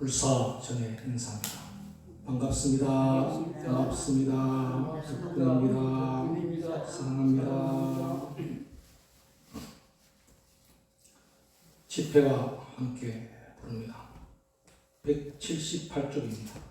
불사전의 인사입니다. 반갑습니다. 반갑습니다. 덕분입니다. 사랑합니다. 집회가 함께 부릅니다. 178쪽입니다.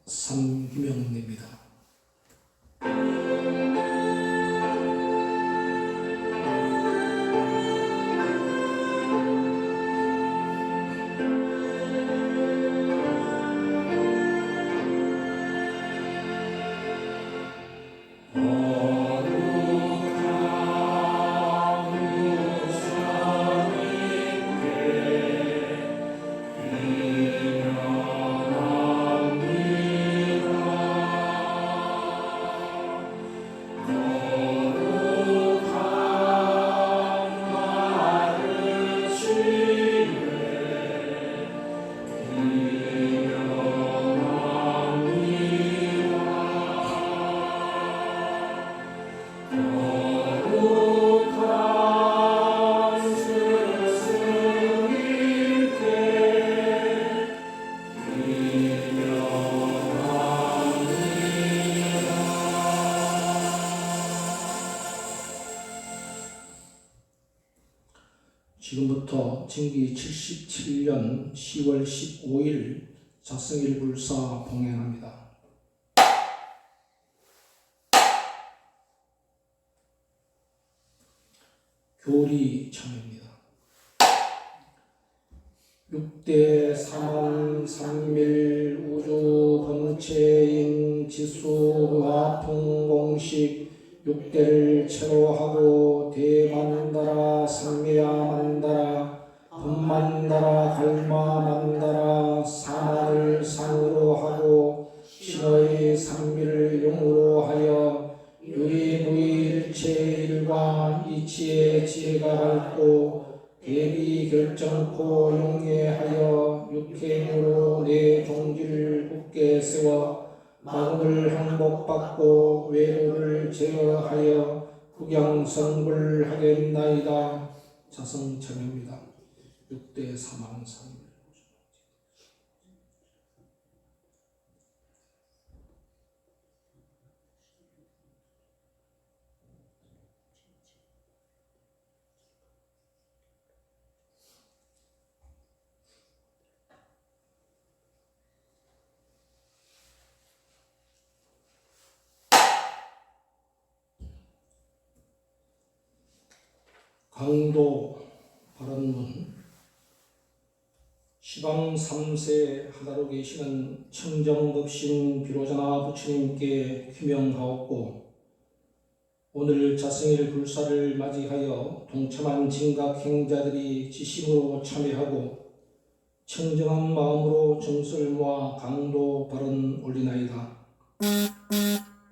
삼기명입니다. 지금부터 진기 77년 10월 15일 자성일 불사 봉행합니다. 교리 참여입니다. 6대 사만 삼밀 우주 본체인 지수와 통공식 6대를 체로하고 대만다라 상미야 만다라 분만다라 갈마 만다라 사만을 상으로 하고 신의 상미를 용으로 하여 유의무일체일과 이치의 지혜가 밝고 대비 결정코 용예하여 육행으로 내 종지를 굳게 세워 마음을 항복받고 외로를 제어하여 국양성불하겠나이다. 자성참여입니다. 6대 사만 삼 강도 발언문 시방 3세 하다로 계시는 청정법신 비로자나 부처님께 귀명하옵고 오늘 자성일 불사를 맞이하여 동참한 진각행자들이 지심으로 참여하고 청정한 마음으로 정서를 모아 강도 발언 올리나이다.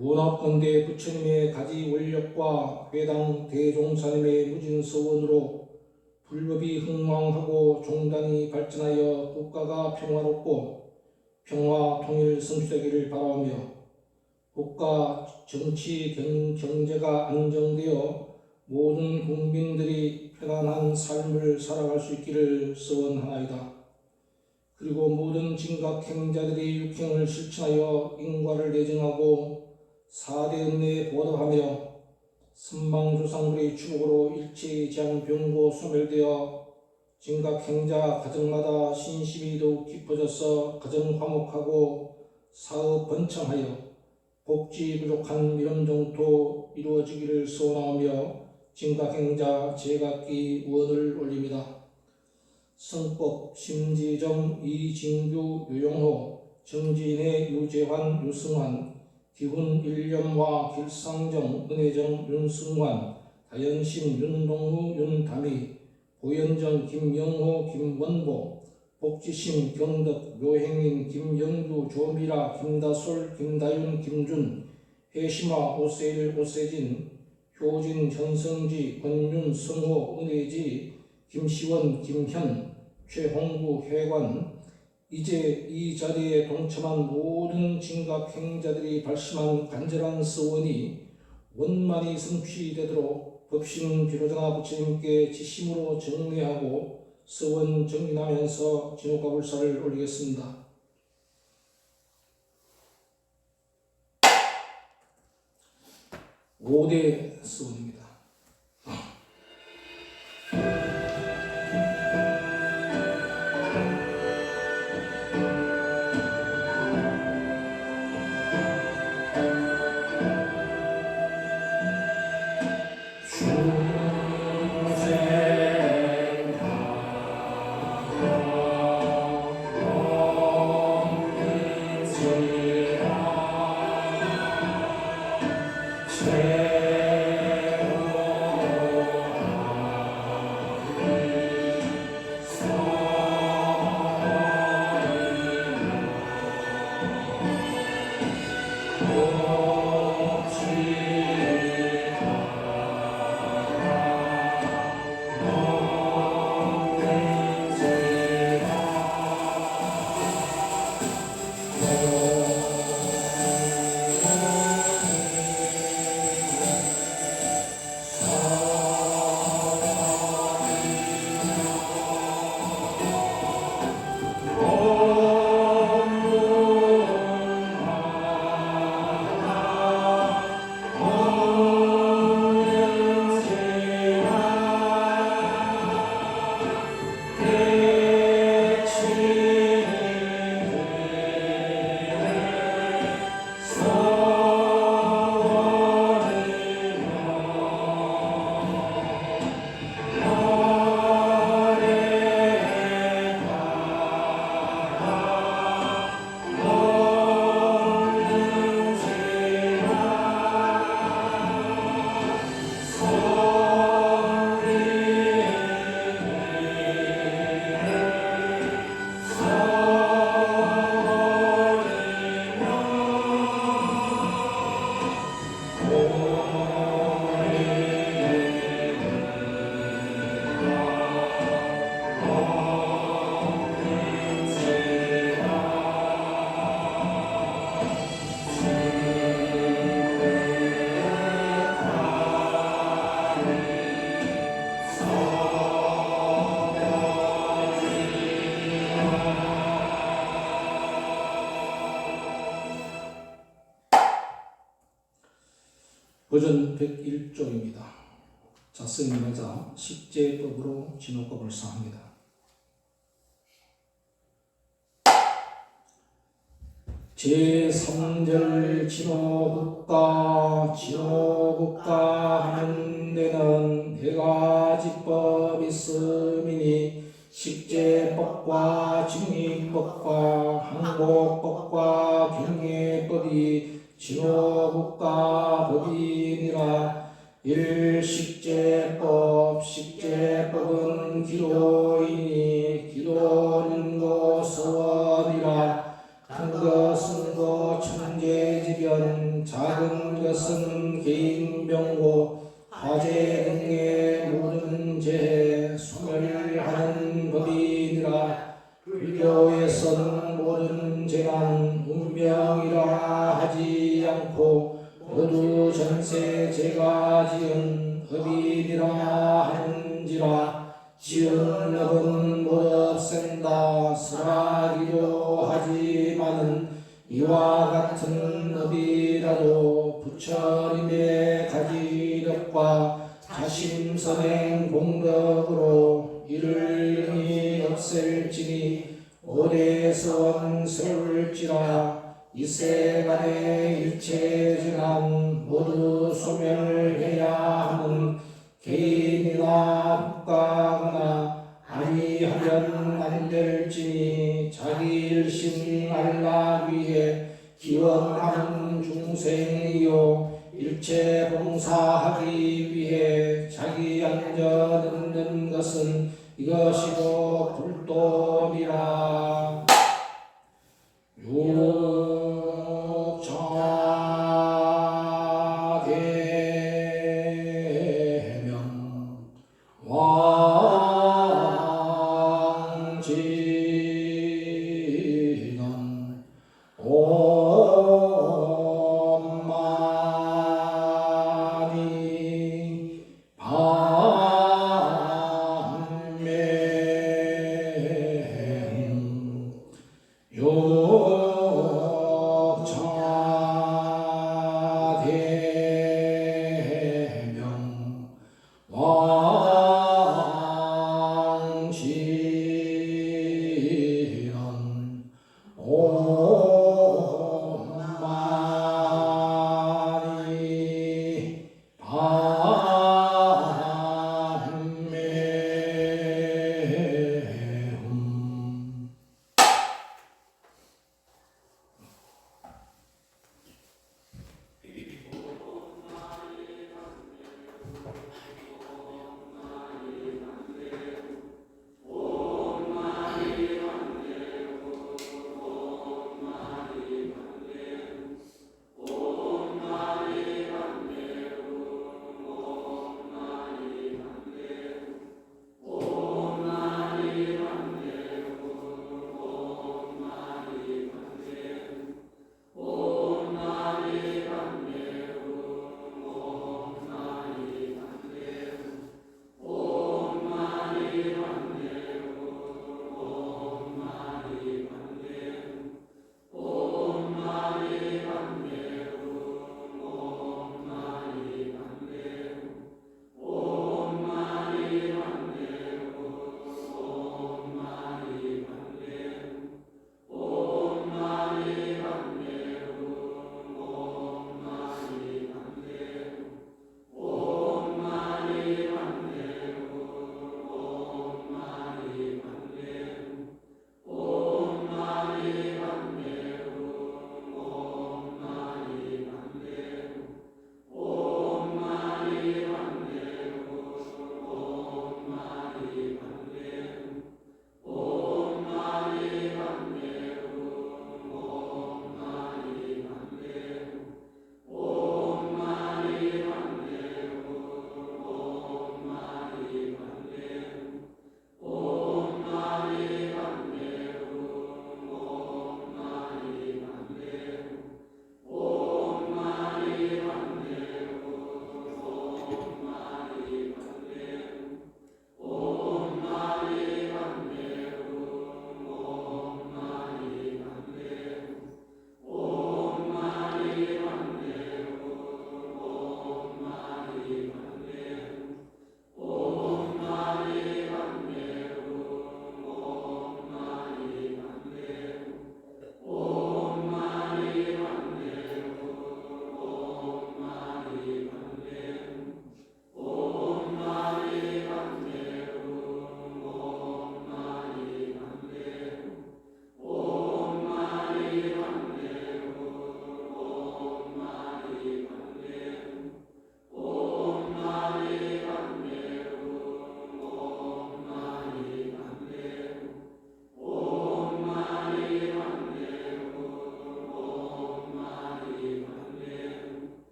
원합건대 부처님의 가지 원력과 회당 대종사님의 무진서원으로 불법이 흥왕하고 종단이 발전하여 국가가 평화롭고 평화 통일 성취되기를 바라오며 국가 정치 경제가 안정되어 모든 국민들이 편안한 삶을 살아갈 수 있기를 소원하나이다. 그리고 모든 진각행자들이 육행을 실천하여 인과를 내정하고 사대은혜에 보답하며 선망조상들의 축복으로 일체지향병고 소멸되어 진각행자 가정마다 신심이 더욱 깊어져서 가정 화목하고 사업 번창하여 복지 부족한 미련정토 이루어지기를 소원하며 진각행자 제각기 우언을 올립니다. 성법 심지정 이진규 유용호 정진혜 유재환 유승환 기훈 일념화 길상정 은혜정 윤승환 다연심 윤동우 윤담희 고연정 김영호 김원보 복지심 경덕 묘행인 김영규 조미라 김다솔 김다윤 김준 해심화 오세일 오세진 효진 현성지 권윤 성호 은혜지 김시원 김현 최홍구 회관 이제 이 자리에 동참한 모든 진각행자들이 발심한 간절한 소원이 원만히 성취되도록 법신 비로자나 부처님께 지심으로 정례하고 소원 정진하면서 진옥과 불사를 올리겠습니다. 오대 소원입니다. 버전 101조입니다. 자성이마자 식재법으로 진옥법을 사합니다. 제3절 진옥국가 하는 데는 네가지법이 있음이니 식재법과 직립법과 항복법과 경례법이 진호국가 법이니라. 일식재법 식재법은 기도이니 기도는 고서원이라. 큰 것은 고 천재지변 작은 것은 개인병고 화재 등의 모든 죄 소멸하는 법이니라. 불교에서는 모든 죄는 운명이라 하지 않고 모두 전세 제가 지은 업이니라 하는지라. 지은 업은 못 없앤다 설하기도 하지만은 이와 같은 업이라도 부처님의 가지력과 자심선행 공덕으로 이를 능히 없앨지니 오래서원 세울지라. 이세간의 일체 재난 모두 소멸해야 하는 개인이나 국가거나 아니하면 안 될지니 자기 일심 알라 위해 기원하는 중생이요 일체 봉사하기 위해 자기 앉아 듣는 것은 이것이고 불도리라. 육자계명 왕지는 엄마니 반매음 요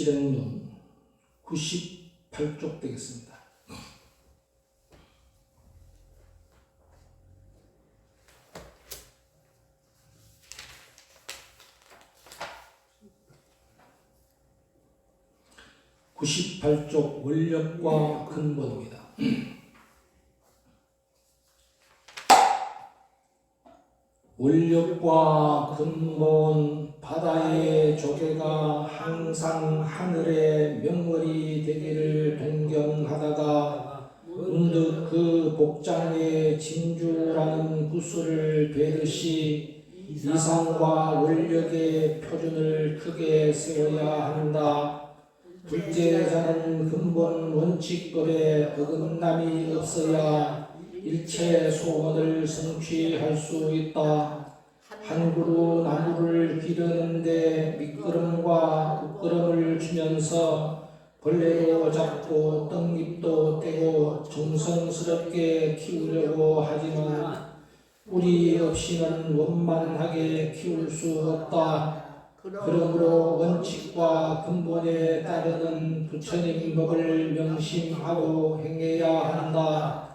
실행론 98쪽 되겠습니다. (98쪽) 원력과 근본입니다. 원력과 근본. 바다의 조개가 항상 하늘의 명월이 되기를 동경하다가 문득 그 복장에 진주라는 구슬을 베듯이 이상과 원력의 표준을 크게 세워야 한다. 불제자는 근본 원칙법에 어긋남이 없어야 일체 소원을 성취할 수 있다. 한 그루 나무를 기르는데 미끄럼과 부끄럼을 주면서 벌레도 잡고 떡잎도 떼고 정성스럽게 키우려고 하지만 뿌리 없이는 원만하게 키울 수 없다. 그러므로 원칙과 근본에 따르는 부처님 법을 명심하고 행해야 한다.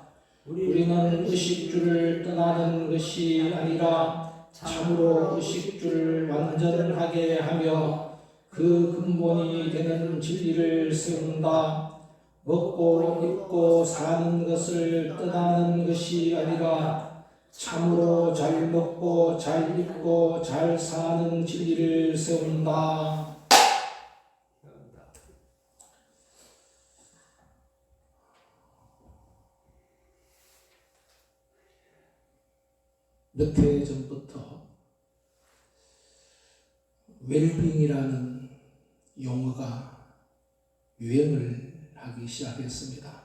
우리는 의식주를 떠나는 것이 아니라 참으로 의식주를 완전하게 하며 그 근본이 되는 진리를 세운다. 먹고 입고 사는 것을 떠나는 것이 아니라 참으로 잘 먹고 잘 입고 잘 사는 진리를 세운다. 몇 해 전부터 웰빙이라는 용어가 유행을 하기 시작했습니다.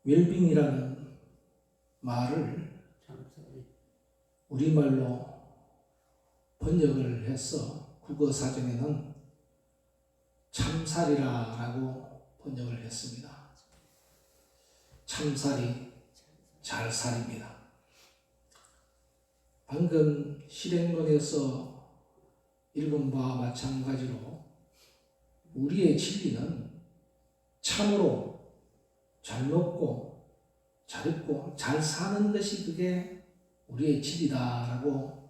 웰빙이라는 말을 우리말로 번역을 해서 국어사전에는 참살이라고 번역을 했습니다. 참살이 잘살입니다. 방금 실행론에서 읽은 바와 마찬가지로 우리의 진리는 참으로 잘 먹고 잘 입고 잘 사는 것이 그게 우리의 진리다라고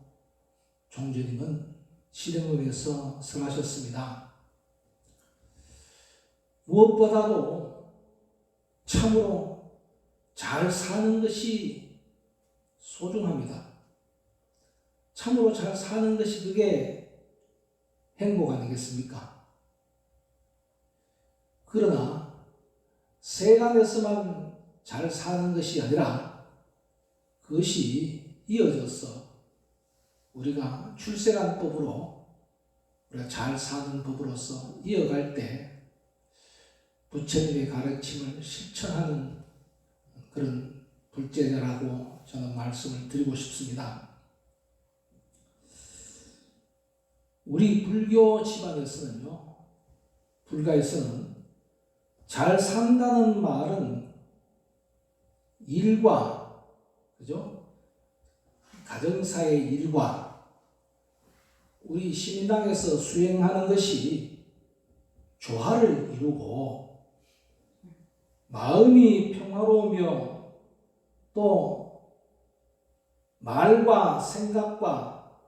종조님은 실행론에서 설하셨습니다. 무엇보다도 참으로 잘 사는 것이 소중합니다. 참으로 잘 사는 것이 그게 행복 아니겠습니까? 그러나 세간에서만 잘 사는 것이 아니라 그것이 이어져서 우리가 출세간법으로 우리가 잘 사는 법으로서 이어갈 때 부처님의 가르침을 실천하는 그런 불제자라고 저는 말씀을 드리고 싶습니다. 우리 불교 집안에서는요, 불가에서는 잘 산다는 말은 일과, 그죠? 가정사의 일과 우리 시민당에서 수행하는 것이 조화를 이루고 마음이 평화로우며 또 말과 생각과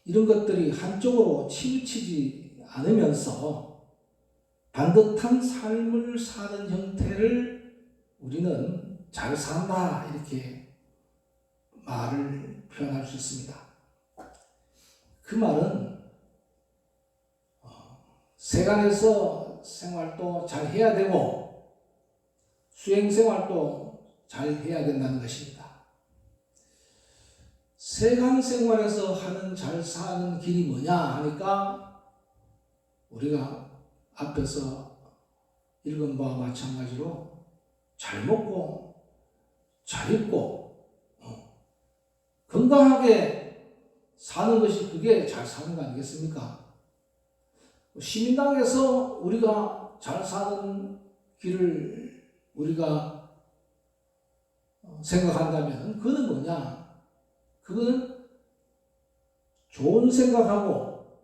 이런 것들이 한쪽으로 치우치지 않으면서 반듯한 삶을 사는 형태를 우리는 잘 산다 이렇게 말을 표현할 수 있습니다. 그 말은 세간에서 생활도 잘 해야 되고 수행 생활도 잘 해야 된다는 것입니다. 세간 생활에서 하는 잘 사는 길이 뭐냐 하니까 우리가 앞에서 읽은 바와 마찬가지로 잘 먹고 잘 입고 건강하게 사는 것이 그게 잘 사는 거 아니겠습니까? 시민당에서 우리가 잘 사는 길을 우리가 생각한다면 그건 뭐냐? 그건 좋은 생각하고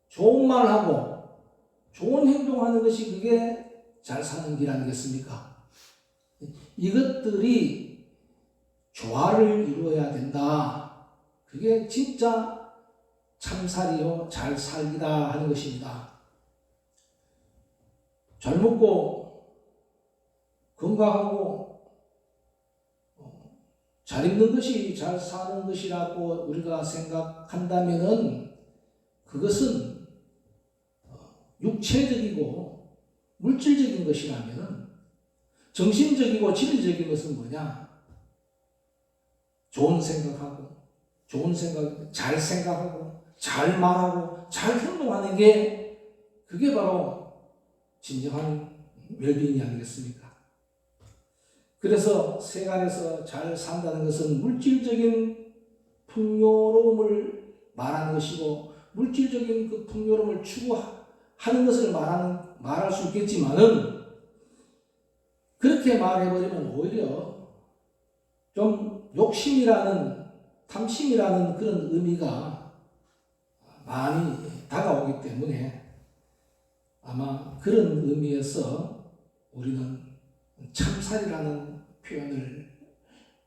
좋은 말 하고 좋은 행동하는 것이 그게 잘 사는 길 아니겠습니까? 이것들이 조화를 이루어야 된다. 그게 진짜 참살이요 잘 살기다 하는 것입니다. 잘 먹고 건강하고 잘 입는 것이 잘 사는 것이라고 우리가 생각한다면은 그것은 육체적이고 물질적인 것이라면은 정신적이고 진리적인 것은 뭐냐? 좋은 생각하고 잘 생각하고 잘 말하고 잘 행동하는 게 그게 바로 진정한 웰빙이 아니겠습니까? 그래서 세간에서 잘 산다는 것은 물질적인 풍요로움을 말하는 것이고 물질적인 그 풍요로움을 추구하는 것을 말할 수 있겠지만은 그렇게 말해버리면 오히려 좀 욕심이라는 탐심이라는 그런 의미가 많이 다가오기 때문에 아마 그런 의미에서 우리는 참살이라는 표현을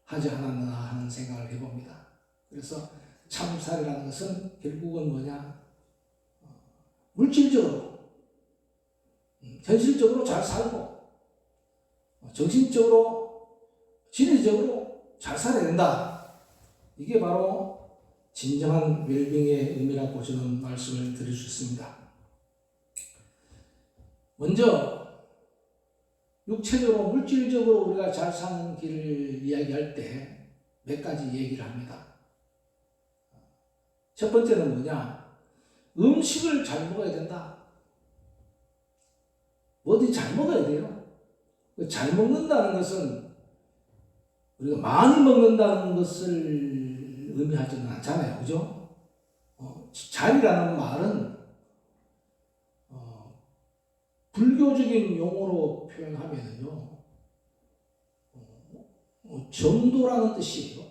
하지 않았나 하는 생각을 해봅니다. 그래서 참살이라는 것은 결국은 뭐냐? 물질적으로, 현실적으로 잘 살고, 정신적으로, 진리적으로 잘 살아야 된다. 이게 바로 진정한 웰빙의 의미라고 저는 말씀을 드릴 수 있습니다. 먼저 육체적으로 물질적으로 우리가 잘 사는 길을 이야기할 때 몇 가지 얘기를 합니다. 첫 번째는 뭐냐? 음식을 잘 먹어야 된다. 뭐든지 잘 먹어야 돼요. 잘 먹는다는 것은 우리가 많이 먹는다는 것을 의미하지는 않잖아요. 그죠? 잘이라는 말은 불교적인 용어로 표현하면요, 정도라는 뜻이에요.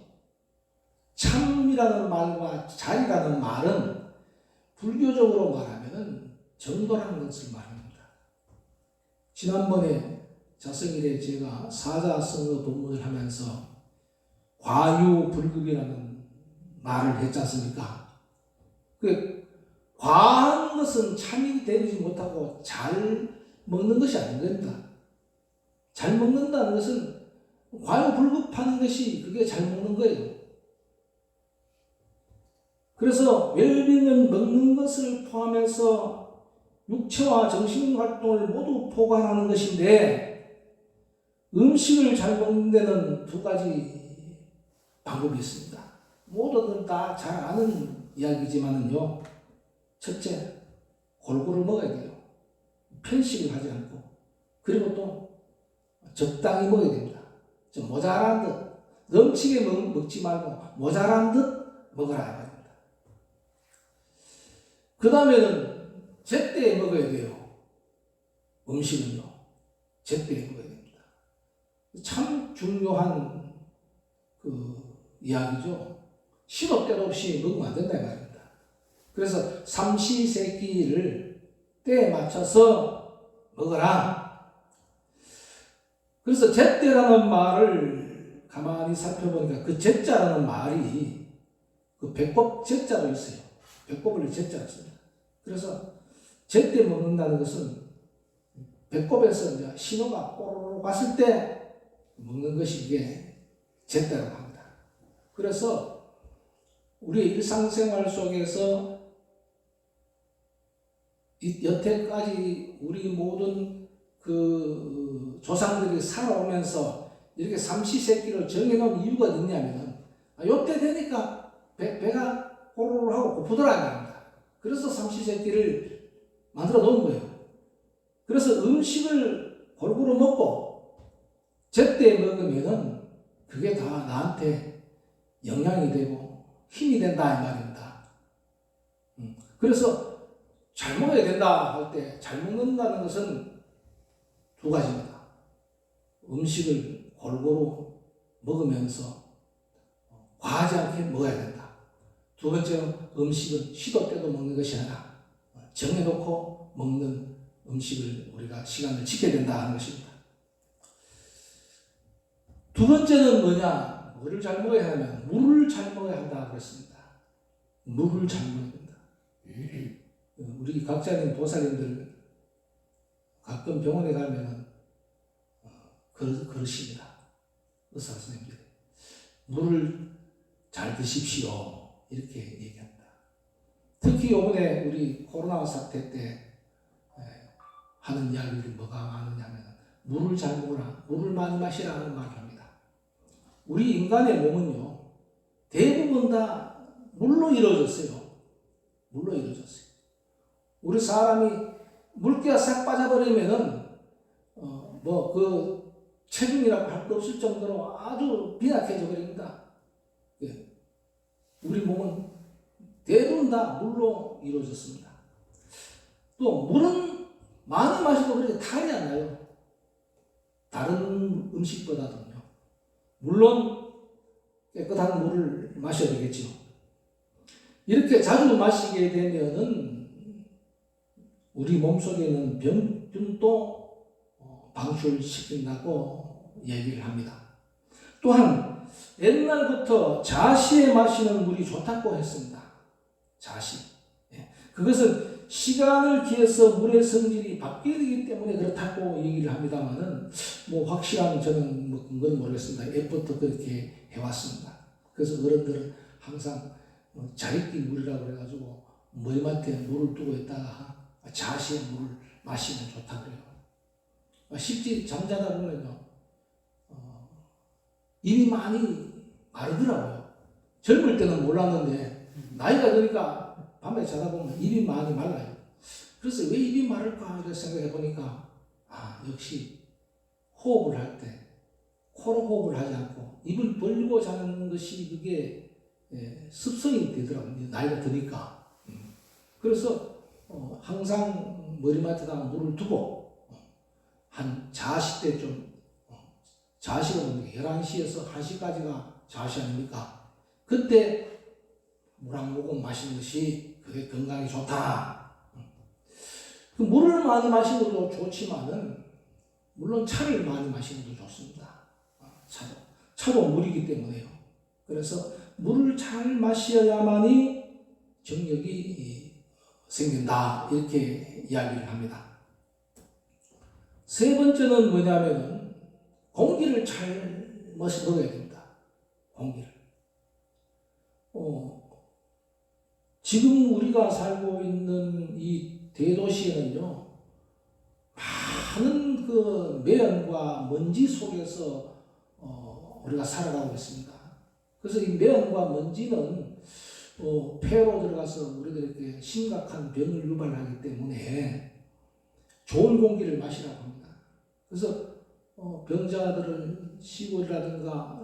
참이라는 말과 잘이라는 말은 불교적으로 말하면은 정도라는 것을 말합니다. 지난번에 자성일에 제가 사자성어 법문을 하면서 과유불급이라는 말을 했지 않습니까? 그 과한 것은 참이 되지 못하고 잘 먹는 것이 아닌 겁니다. 잘 먹는다는 것은 과유불급하는 것이 그게 잘 먹는 거예요. 그래서 웰빙은 먹는 것을 포함해서 육체와 정신 활동을 모두 포괄하는 것인데 음식을 잘 먹는 데는 두 가지 방법이 있습니다. 모두들 다 잘 아는 이야기지만은요. 첫째, 골고루 먹어야 돼요. 편식을 하지 않고. 그리고 또 적당히 먹어야 됩니다. 좀 모자란 듯, 넘치게 먹지 말고 모자란 듯 먹어라 합니다. 그 다음에는 제때에 먹어야 돼요. 음식은요. 제때에 먹어야 됩니다. 참 중요한 이야기죠. 시도 때도 없이 먹으면 안 된다 이 말입니다. 그래서 삼시세끼를 때에 맞춰서 먹어라. 그래서 제때라는 말을 가만히 살펴보니까 그 제자라는 말이 그 배꼽 제자로 있어요. 배꼽을 제자로 씁니다. 그래서 제때 먹는다는 것은 배꼽에서 이제 신호가 꼬르륵 왔을 때 먹는 것이 이게 제때라고 합니다. 그래서 우리의 일상생활 속에서 여태까지 우리 모든 그 조상들이 살아오면서 이렇게 삼시세끼를 정해놓은 이유가 있냐면은 요때 되니까 배가 꼬르륵 하고 고프더라 합니다. 그래서 삼시세끼를 만들어 놓은 거예요. 그래서 음식을 골고루 먹고 제때 먹으면은 그게 다 나한테 영향이 되고 힘이 된다 이 말입니다. 그래서 잘 먹어야 된다 할 때 잘 먹는다는 것은 두 가지입니다. 음식을 골고루 먹으면서 과하지 않게 먹어야 된다. 두 번째는 음식은 시도 때도 먹는 것이 아니라 정해놓고 먹는 음식을 우리가 시간을 지켜야 된다 하는 것입니다. 두 번째는 뭐냐? 뭐를 잘 먹어야 하냐면 물을 잘 먹어야 한다 그랬습니다. 물을 잘 먹어야 된다. 우리 각자님 도사님들 가끔 병원에 가면은 그러십니다. 의사 선생님들이 물을 잘 드십시오 이렇게 얘기합니다. 특히 이번에 우리 코로나 사태 때 하는 이야기들이 뭐가 많으냐면 물을 잘 먹으라, 물을 많이 마시라는 말을 합니다. 우리 인간의 몸은요 대부분 다 물로 이루어졌어요. 물로 이루어졌어요. 우리 사람이 물기가 싹 빠져버리면은 그 체중이라고 할 거 없을 정도로 아주 빈약해져 버립니다. 예. 우리 몸은 대부분 다 물로 이루어졌습니다. 또 물은 많이 마셔도 그렇게 탈이 안 나요. 다른 음식보다도요. 물론 깨끗한 물을 마셔야 되겠죠. 이렇게 자주 마시게 되면은 우리 몸속에 있는 병균도 방출시킨다고 얘기를 합니다. 또한 옛날부터 자시에 마시는 물이 좋다고 했습니다. 자시. 그것은 시간을 기해서 물의 성질이 바뀌기 때문에 그렇다고 얘기를 합니다만은 확실한 저는 그건 모르겠습니다. 옛부터 그렇게 해왔습니다. 그래서 어른들은 항상 자리끼 물이라고 그래가지고 머리맡에 물을 두고 있다가 자시에 물을 마시면 좋다 그래요. 쉽지 잠자다 보면요 입이 많이 마르더라고요. 젊을 때는 몰랐는데 나이가 드니까 밤에 자다 보면 입이 많이 말라요. 그래서 왜 입이 마를까 이렇게 생각해 보니까 역시 호흡을 할 때 코로 호흡을 하지 않고 입을 벌리고 자는 것이 그게 습성이 되더라고요. 나이가 드니까. 그래서 항상 머리맡에다 물을 두고 한 자시 때좀 자시가 11시에서 1시까지가 자시 아닙니까? 그때 물 한 모금 마시는 것이 그게 건강에 좋다. 그 물을 많이 마시는 것도 좋지만은 물론 차를 많이 마시는 것도 좋습니다. 차도 물이기 때문에요. 그래서 물을 잘 마셔야만이 정력이 생긴다 이렇게 이야기를 합니다. 세 번째는 뭐냐면은 공기를 잘 먹어야 됩니다. 공기를. 지금 우리가 살고 있는 이 대도시에는요, 많은 그 매연과 먼지 속에서 우리가 살아가고 있습니다. 그래서 이 매연과 먼지는 폐로 들어가서 우리들에게 심각한 병을 유발하기 때문에 좋은 공기를 마시라고 합니다. 그래서 병자들은 시골이라든가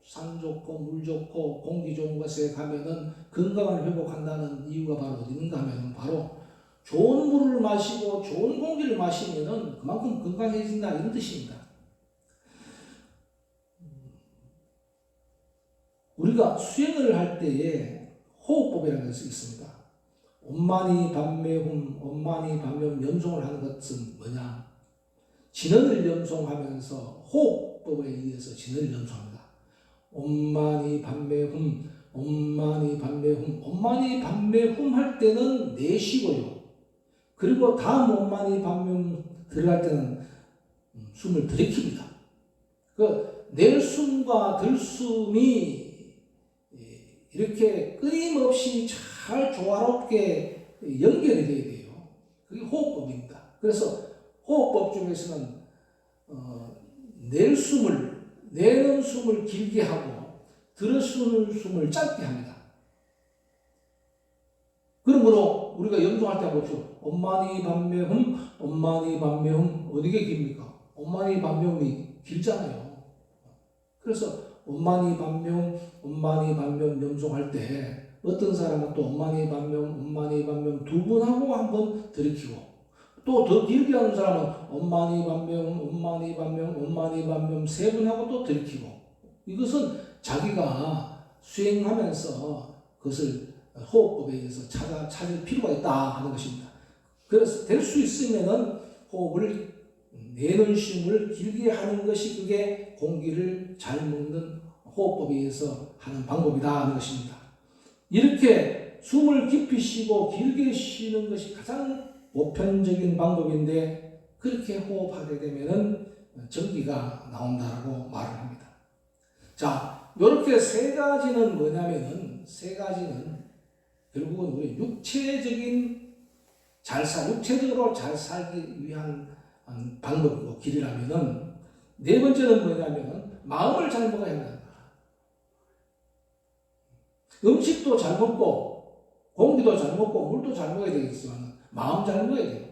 산 좋고 물 좋고 공기 좋은 곳에 가면은 건강을 회복한다는 이유가 바로 어디 있는가 하면 바로 좋은 물을 마시고 좋은 공기를 마시면은 그만큼 건강해진다 이런 뜻입니다. 우리가 수행을 할 때에 호흡법이라는 것이 있습니다. 엄마니 밤매홈, 엄마니 밤매홈 염송을 하는 것은 뭐냐? 진언을 염송하면서 호흡법에 의해서 진언을 염송합니다. 엄마니 밤매홈, 엄마니 밤매홈, 엄마니 밤매홈 할 때는 내쉬고요. 그리고 다음 엄마니 밤매홈 들어갈 때는 숨을 들이킵니다. 그 낼숨과 들숨이 이렇게 끊임없이 잘 조화롭게 연결이 돼야 돼요. 그게 호흡법입니다. 그래서 호흡법 중에서는 내는 숨을 길게 하고 들어쓰는 숨을 짧게 합니다. 그러므로 우리가 염송할 때 보죠. 엄마니 밤매홈, 엄마니 밤매홈 어디게 깁니까? 엄마니 밤매홈이 길잖아요. 그래서 엄마니 밤매홈, 엄마니 밤매홈 염송할 때 어떤 사람은 또 엄마니 밤매홈, 엄마니 밤매홈 두 번 하고 한 번 들이키고 또 더 길게 하는 사람은 엄마니 밤매홈, 엄마니 밤매홈, 엄마니 밤매홈 세 번 하고 또 들이키고 이것은 자기가 수행하면서 그것을 호흡법에 의해서 찾을 필요가 있다 하는 것입니다. 그래서 될 수 있으면은 호흡을 내는 쉼을 길게 하는 것이 그게 공기를 잘 먹는 호흡법에 의해서 하는 방법이다 하는 것입니다. 이렇게 숨을 깊이 쉬고 길게 쉬는 것이 가장 보편적인 방법인데 그렇게 호흡하게 되면은 전기가 나온다라고 말을 합니다. 자, 이렇게 세 가지는 뭐냐면은 결국은 우리 육체적으로 잘 살기 위한 방법이고 길이라면은 네 번째는 뭐냐면은 마음을 잘 먹어야 한다. 음식도 잘 먹고 공기도 잘 먹고 물도 잘 먹어야 되겠지만 마음 잘 먹어야 돼요.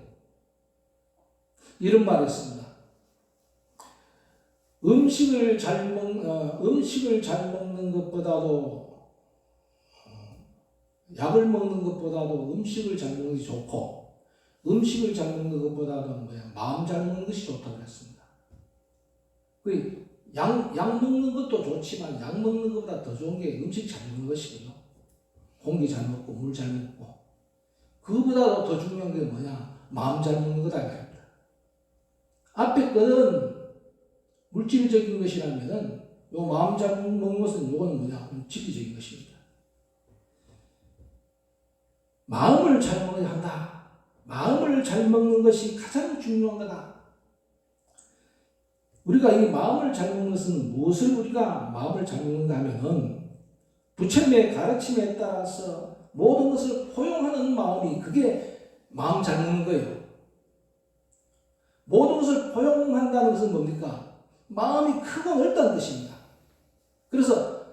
이런 말이 있습니다. 음식을 잘 먹는 것보다도 약을 먹는 것보다도 음식을 잘 먹는 것이 좋고 음식을 잘 먹는 것보다도 마음 잘 먹는 것이 좋다고 그랬습니다. 약 먹는 것도 좋지만 약 먹는 것보다 더 좋은 게 음식 잘 먹는 것이거든요. 공기 잘 먹고 물 잘 먹고 그거보다 더 중요한 게 마음 잘 먹는 거다 말입니다. 앞에 거는 물질적인 것이라면은 요 마음 잘 먹는 것은 요거는 지리적인 것입니다. 마음을 잘 먹어야 한다. 마음을 잘 먹는 것이 가장 중요한 거다. 우리가 이 마음을 잘 먹는 것은 무엇을 우리가 마음을 잘 먹는가 하면은 부처님의 가르침에 따라서 모든 것을 포용하는 마음이 그게 마음 잘 먹는 거예요. 모든 것을 포용한다는 것은 뭡니까? 마음이 크고 넓다는 뜻입니다. 그래서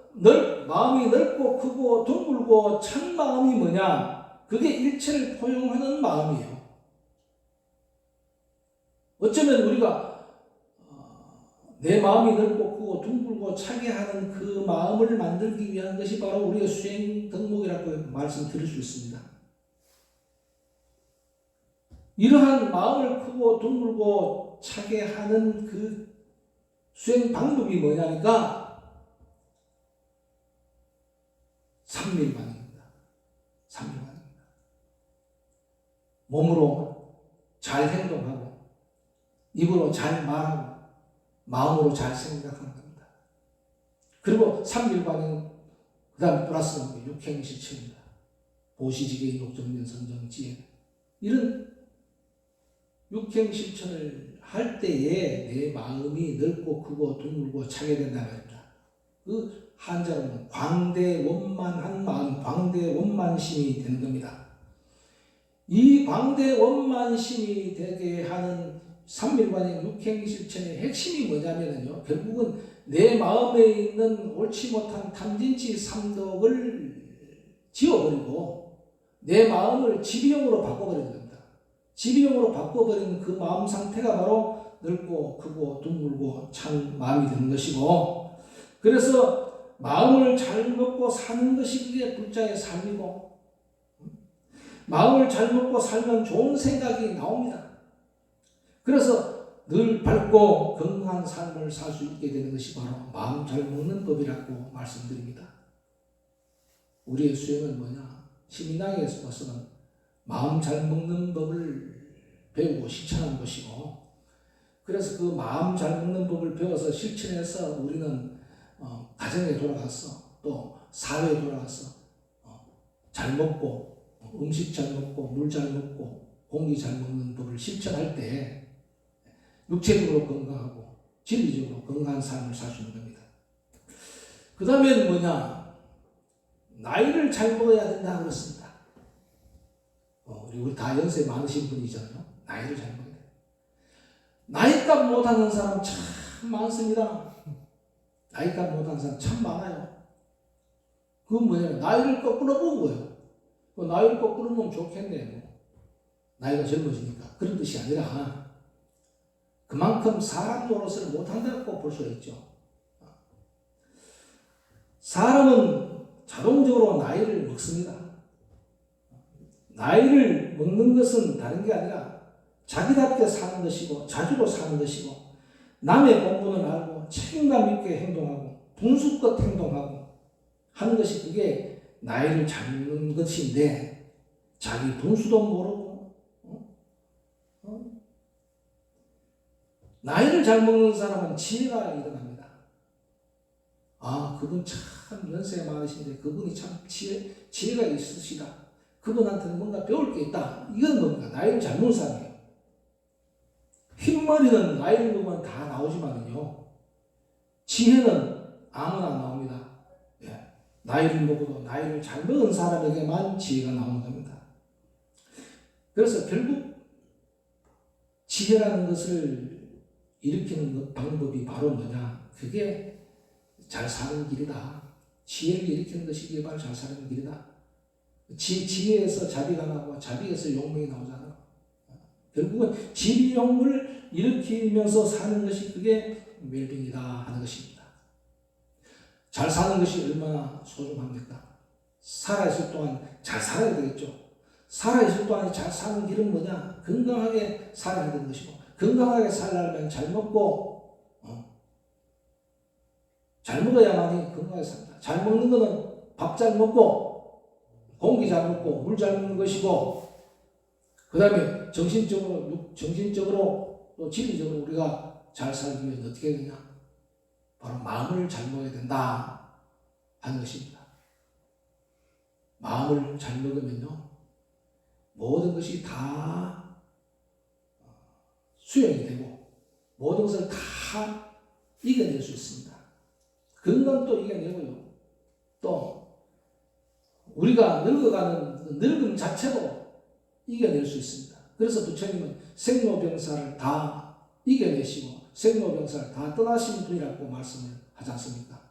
마음이 넓고 크고 둥글고 찬 마음이 뭐냐? 그게 일체를 포용하는 마음이에요. 어쩌면 우리가 내 마음이 넓고 크고 둥글고 차게 하는 그 마음을 만들기 위한 것이 바로 우리의 수행 덕목이라고 말씀드릴 수 있습니다. 이러한 마음을 크고 둥글고 차게 하는 그 수행 방법이 뭐냐니까 삼밀반입니다. 몸으로 잘 행동하고 입으로 잘 말하고 마음으로 잘 생각하는 겁니다. 그리고 삼밀반은 그 다음 플러스는 육행실천입니다. 보시지계 욕정면 성정지혜 이런 육행실천을 할 때에 내 마음이 넓고 크고 둥글고 차게 된다는 겁니다. 그 한자로는 광대원만한 마음, 광대원만심이 되는 겁니다. 이 광대원만심이 되게 하는 삼밀관의 육행실천의 핵심이 뭐냐면요, 결국은 내 마음에 있는 옳지 못한 탐진치 삼독을 지워버리고 내 마음을 지비용으로 바꿔버리는 겁니다. 지비용으로 바꿔버리는 그 마음 상태가 바로 넓고 크고 둥글고 찬 마음이 되는 것이고, 그래서 마음을 잘 먹고 사는 것이 그게 불자의 삶이고, 마음을 잘 먹고 살면 좋은 생각이 나옵니다. 그래서 늘 밝고 건강한 삶을 살 수 있게 되는 것이 바로 마음 잘 먹는 법이라고 말씀드립니다. 우리의 수행은 뭐냐? 시민당에서는 마음 잘 먹는 법을 배우고 실천하는 것이고, 그래서 그 마음 잘 먹는 법을 배워서 실천해서 우리는 가정에 돌아가서 또 사회에 돌아가서 잘 먹고 음식 잘 먹고 물 잘 먹고 공기 잘 먹는 법을 실천할 때 육체적으로 건강하고 진리적으로 건강한 삶을 살 수 있는 겁니다. 그 다음에는 뭐냐? 나이를 잘 먹어야 된다 그렇습니다. 우리 다 연세 많으신 분이잖아요. 나이를 잘 먹어야 돼요. 나이값 못하는 사람 참 많습니다. 나이값 못하는 사람 참 많아요. 그건 뭐냐면 나이를 거꾸로 본 거예요. 나이를 거꾸로 보면 좋겠네. 나이가 젊어지니까. 그런 뜻이 아니라 그만큼 사람 노릇을 못한다고 볼 수가 있죠. 사람은 자동적으로 나이를 먹습니다. 나이를 먹는 것은 다른 게 아니라 자기답게 사는 것이고 자주로 사는 것이고 남의 본분을 알고 책임감 있게 행동하고 분수껏 행동하고 하는 것이 그게 나이를 잘 먹는 것인데 자기 분수도 모르고 나이를 잘 먹는 사람은 지혜가 일어납니다. 아, 그분 참 연세가 많으신데 그분이 참 지혜가 있으시다. 그분한테는 뭔가 배울 게 있다. 이건 뭡니까? 나이를 잘 먹는 사람이에요. 흰머리는 나이를 먹으면 다 나오지만요. 지혜는 아무나 안 나옵니다. 예. 나이를 먹어도 나이를 잘 먹은 사람에게만 지혜가 나오는 겁니다. 그래서 결국 지혜라는 것을 일으키는 방법이 바로 뭐냐? 그게 잘 사는 길이다. 지혜를 일으키는 것이 이게 바로 잘 사는 길이다. 지혜에서 자비가 나고 자비에서 용맹이 나오잖아. 결국은 지비용을 일으키면서 사는 것이 그게 웰빙이다 하는 것입니다. 잘 사는 것이 얼마나 소중합니까? 살아있을 동안 잘 살아야 되겠죠. 살아있을 동안 잘 사는 길은 뭐냐? 건강하게 살아야 되는 것이고, 건강하게 살려면 잘 먹고, 잘 먹어야만이 건강하게 삽니다. 잘 먹는 거는 밥 잘 먹고, 공기 잘 먹고, 물 잘 먹는 것이고, 그 다음에 정신적으로 또 진리적으로 우리가 잘 살기 위해서 어떻게 해야 되냐? 바로 마음을 잘 먹어야 된다 하는 것입니다. 마음을 잘 먹으면요, 모든 것이 다 수용이 되고, 모든 것을 다 이겨낼 수 있습니다. 건강도 이겨내고요. 또, 우리가 늙어가는 늙음 자체도 이겨낼 수 있습니다. 그래서 부처님은 생로병사를 다 이겨내시고, 생로병사를 다 떠나신 분이라고 말씀을 하지 않습니까?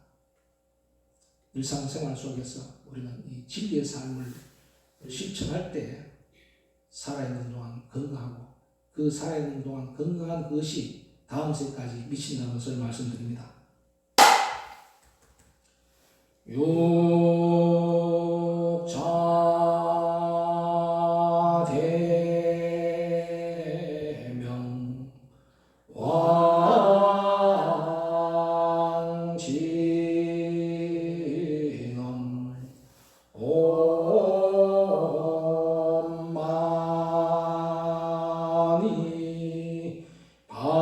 일상생활 속에서 우리는 이 진리의 삶을 실천할 때 살아있는 동안 건강하고, 그 살아있는 동안 건강한 것이 다음 생까지 미친다는 것을 말씀드립니다. 육자대명 왕진엄 엄마니 밤매웅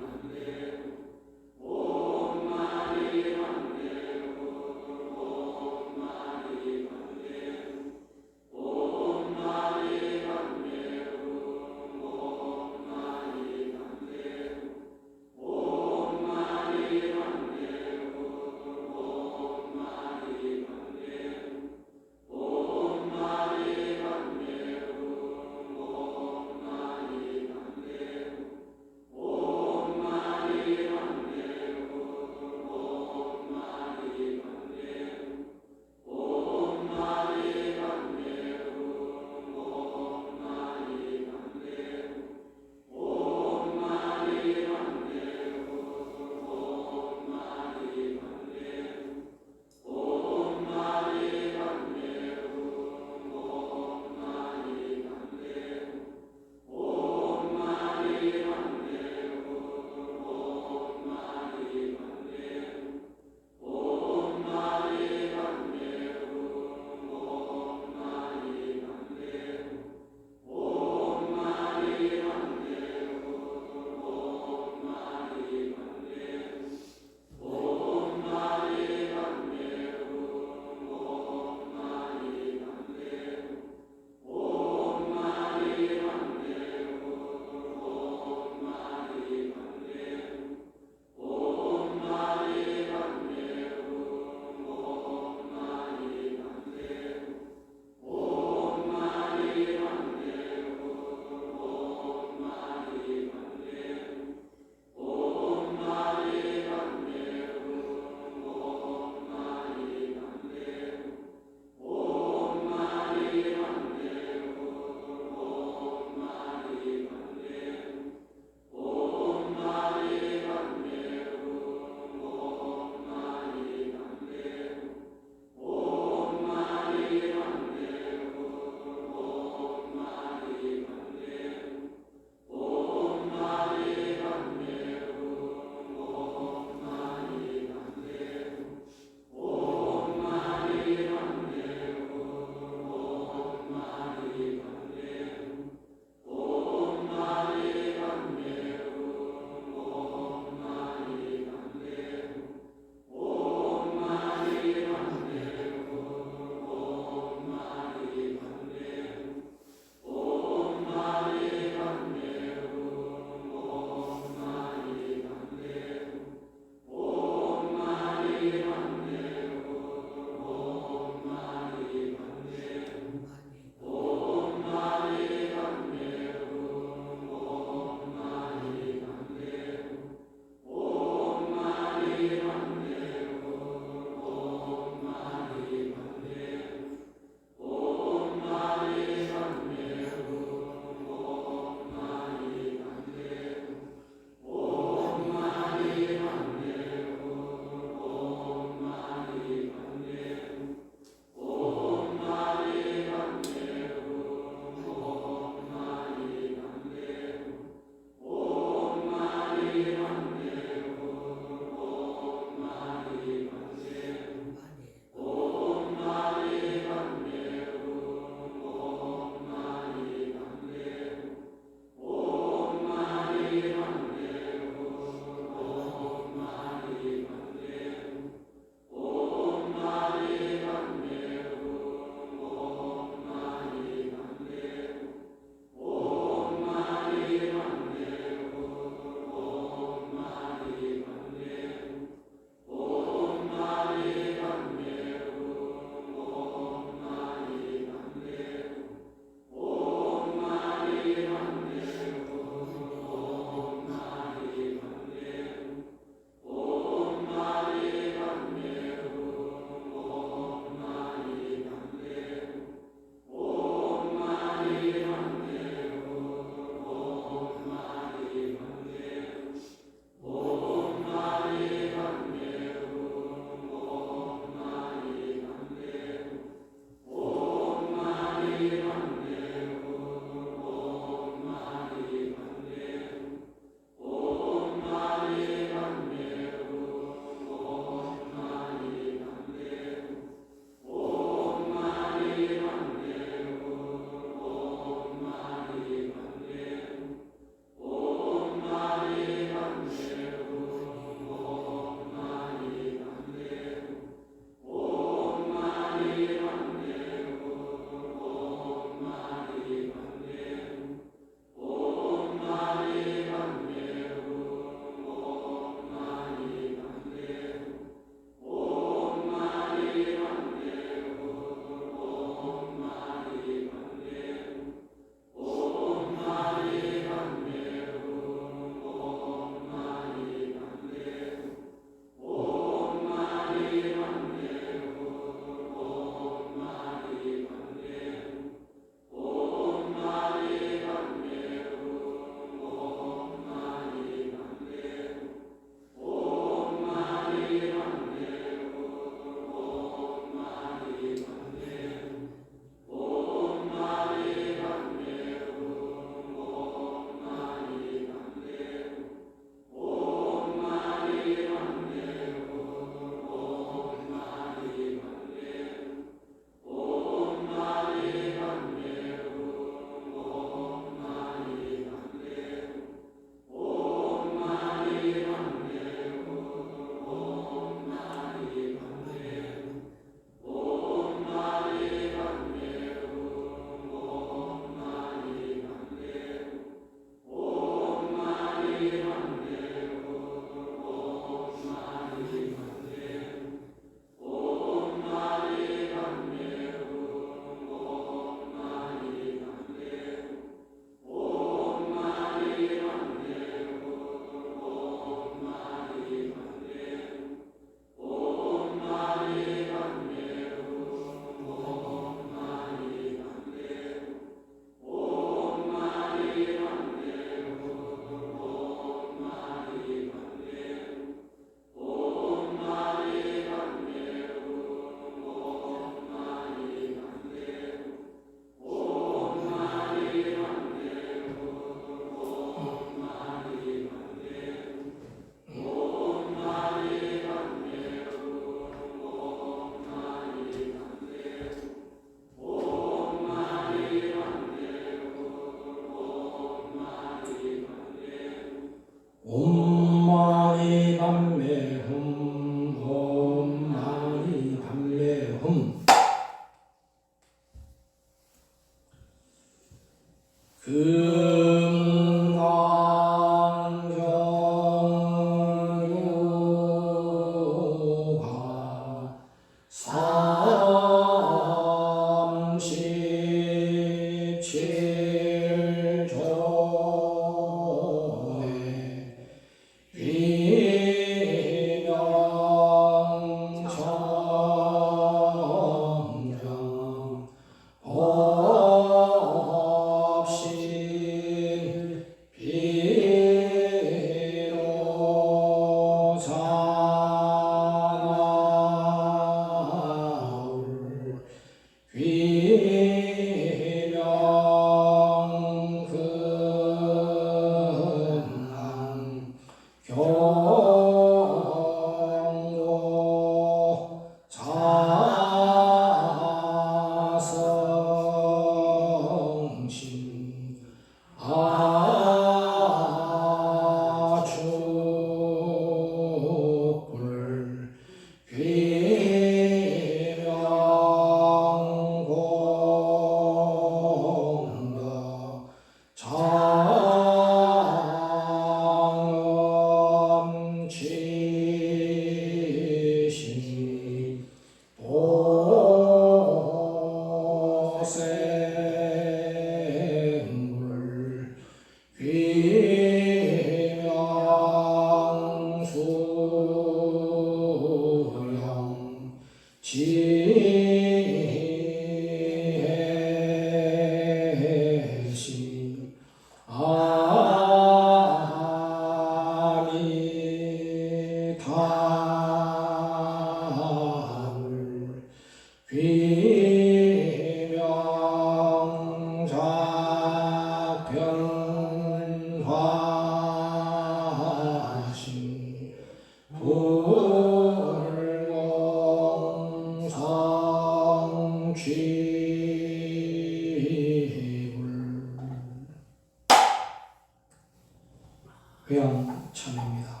회양 참여입니다.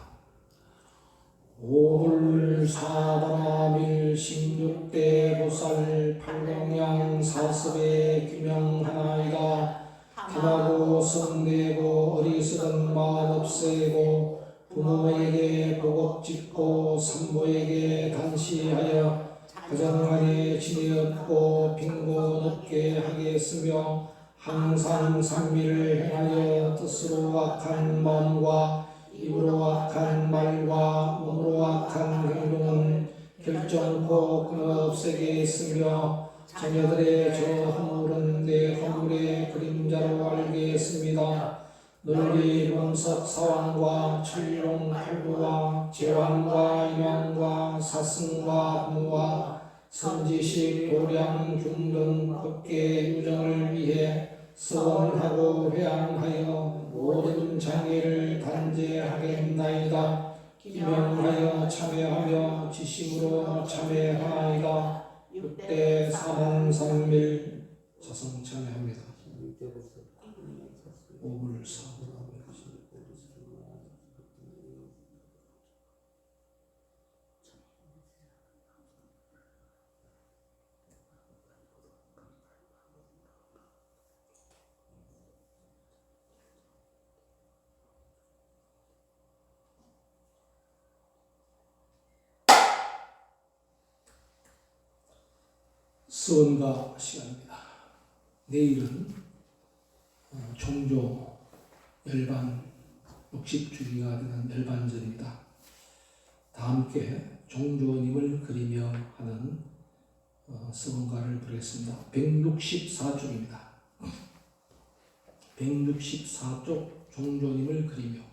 오불사바라밀 16대 보살 팔공양 사습의 규명 하나이다. 타하고 성내고 어리석은 마음 없애고 부모에게 복업 짓고 산모에게 단시하여 가정안에 지혜없고 빈곤 없게 하겠으며 항상 산미를 행하여 뜻으로 악한 마음과 입으로 악한 말과 몸으로 악한 행동은 결정코 끊어 없애게 했으며 자녀들의 저 허물은 내 허물의 그림자로 알게 했습니다. 널리 원석 사왕과 철룡 팔부와 제왕과 임왕과 사승과 부와 선지식 도량 중등 법계 유정을 위해 서원하고 회양하여 모든 장애를 단죄하겠나이다. 기명하여 참여하며 지심으로 참여하나이다. 6대 사만삼밀 자성 참여합니다. 오불사 수원가 시간입니다. 내일은 종조 열반 60주기가 되는 열반절입니다. 다 함께 종조님을 그리며 하는 수원가를 부르겠습니다. 164쪽입니다. 164쪽 종조님을 그리며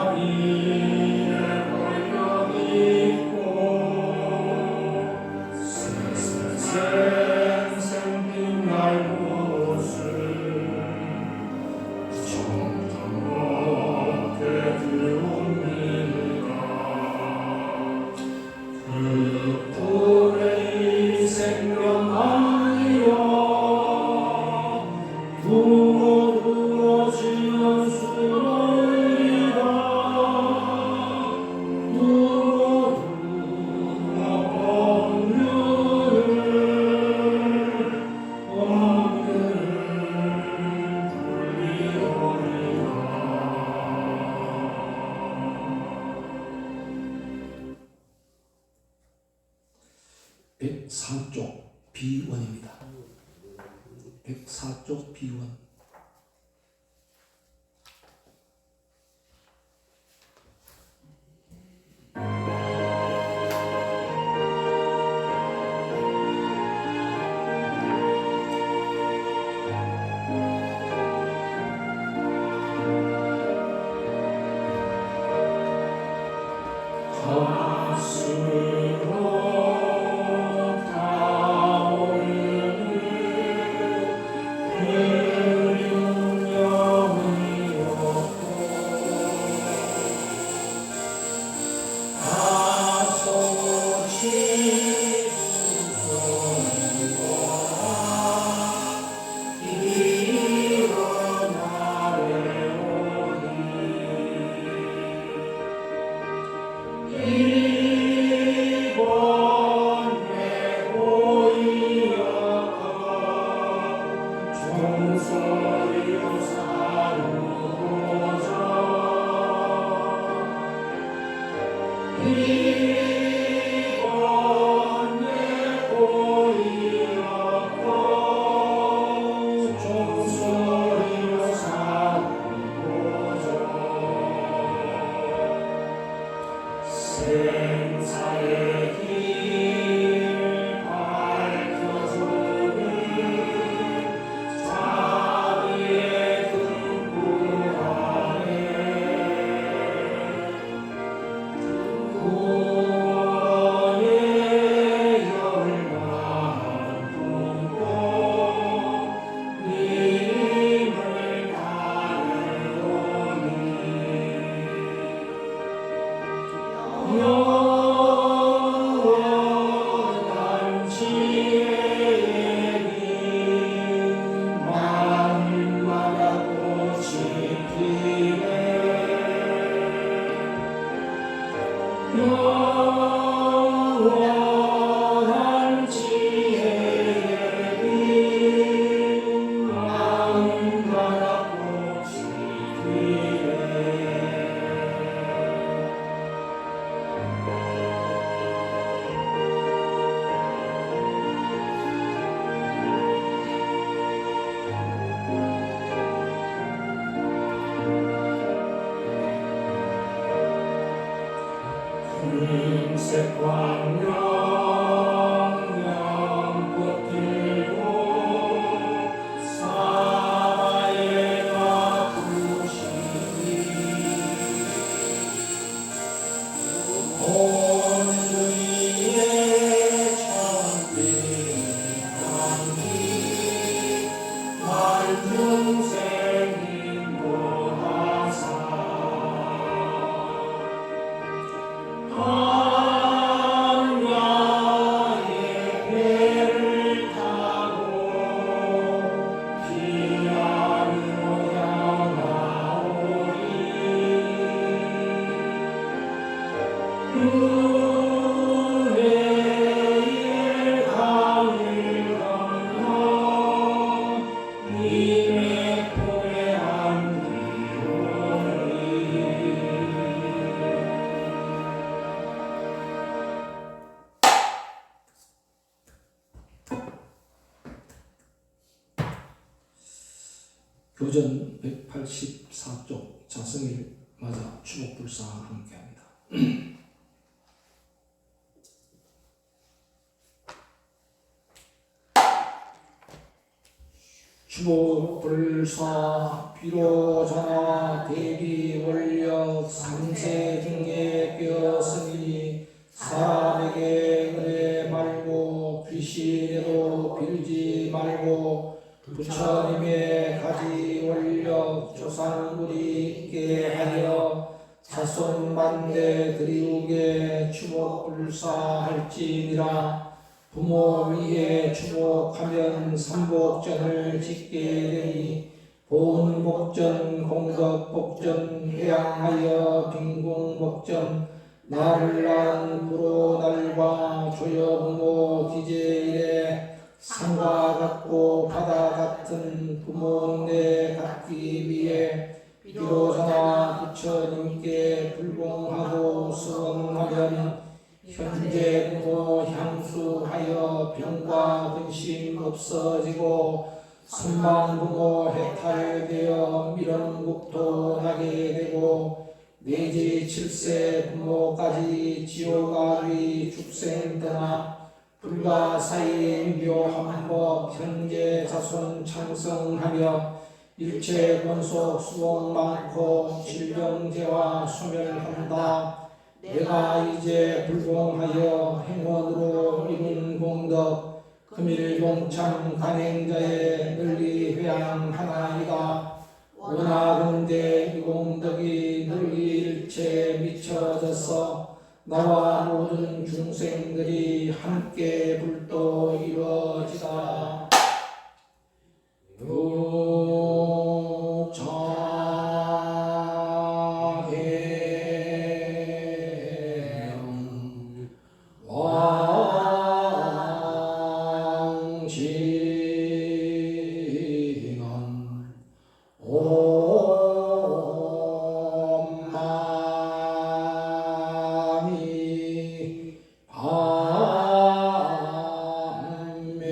대자비에 걸려 있고 생생 빛날 곳을 정탐롭게 들옵니다. 그 불의 생명하여 두어 지은 수로이다. 두어 법률을 불리오리라. 104쪽 비원입니다. 104쪽 비원. 가슴으로 타오르는 그리운 영이었고 아소치 부소리보다 일어나래오니 이번 내고이여가 종소리로 사루고자 이번 내고이여가 종소리로 사루고자 생사의 길 밝혀주는 자비의 등불 아래 구원의 열망 품고 님을 따르오니 영원한 지혜의 길 마음마다 꽃이 피네 영원한 지혜의 길 마음마다 꽃이 피네. 흰색 광명 연꽃 들고 사마에 가쁘시니 온 위에 천빛 감기 만중생 인도하사 한야의 배를 타고 피안으로 향하오리 은혜의 강을 건너 님의 품에 안기오리. 교전 184쪽 자성일 맞아 추복불사 함께합니다. 추복불사 비로자나 대비월 있게 하여 자손 만대 드리우게 추복불사할지니라. 부모 위에 추복하면 삼복전을 짓게 되니 보은복전, 공덕복전, 회양하여 빈궁복전, 나를 낳은 불호날과 조여부모 기재일에 산과 같고 바다 같은 부모인데 갖기 위해 비로자나 부처님께 불공하고 수원하면 현재 부모 향수하여 병과 근심 없어지고 선망 부모 해탈되어 미련국토 나게 되고 내지 7세 부모까지 지옥아리 죽생 떠나 불가사의 묘한법 현재 자손 창성하며 일체 권속 수복 많고 질병재와 소멸한다. 내가 이제 불공하여 행원으로 이룬 공덕 금일봉참 간행자의 널리 회양하나이다. 원하건대 이 공덕이 널리 일체 미쳐져서 나와 모든 중생들이 함께 불도 이루어지다. 왕시왕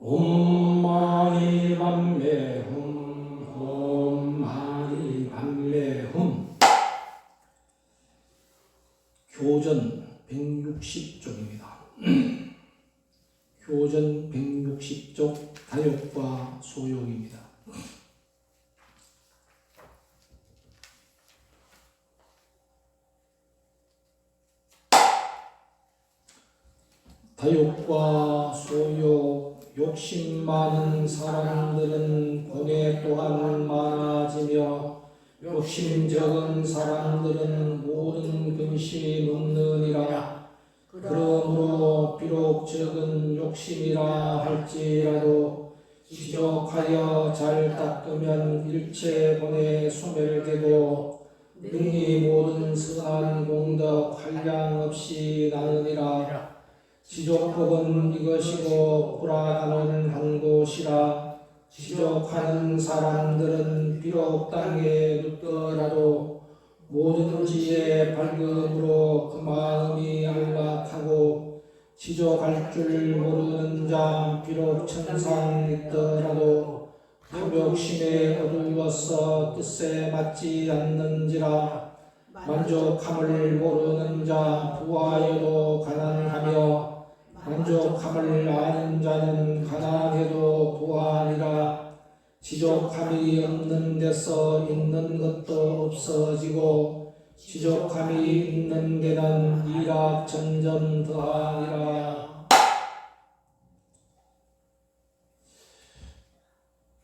옴 마니 밤매 훔, 옴 마니 밤매 훔. 교전 160쪽입니다. 교전 160쪽 다욕과 소욕입니다. 다욕과 소욕. 욕심 많은 사람들은 고뇌 또한 많아지며 욕심 적은 사람들은 모든 근심이 묻느니라. 그러므로 비록 적은 욕심이라 할지라도 지적하여 잘 닦으면 일체 고뇌 소멸되고 능히 모든 선한 공덕 한량 없이 나느니라. 지족법은 이것이고 불화하는 한 곳이라. 지족하는 사람들은 비록 땅에 눕더라도 뭐든지에 밝음으로 그 마음이 안락하고, 지족할 줄 모르는 자 비록 천상 있더라도 탐욕심에 어두워서 뜻에 맞지 않는지라. 만족함을 모르는 자 부하여도 가난하며, 만족함을 아는 자는 가난해도 부하니라. 지족함이 없는 데서 있는 것도 없어지고, 지족함이 있는 데는 일악 점점 더하니라.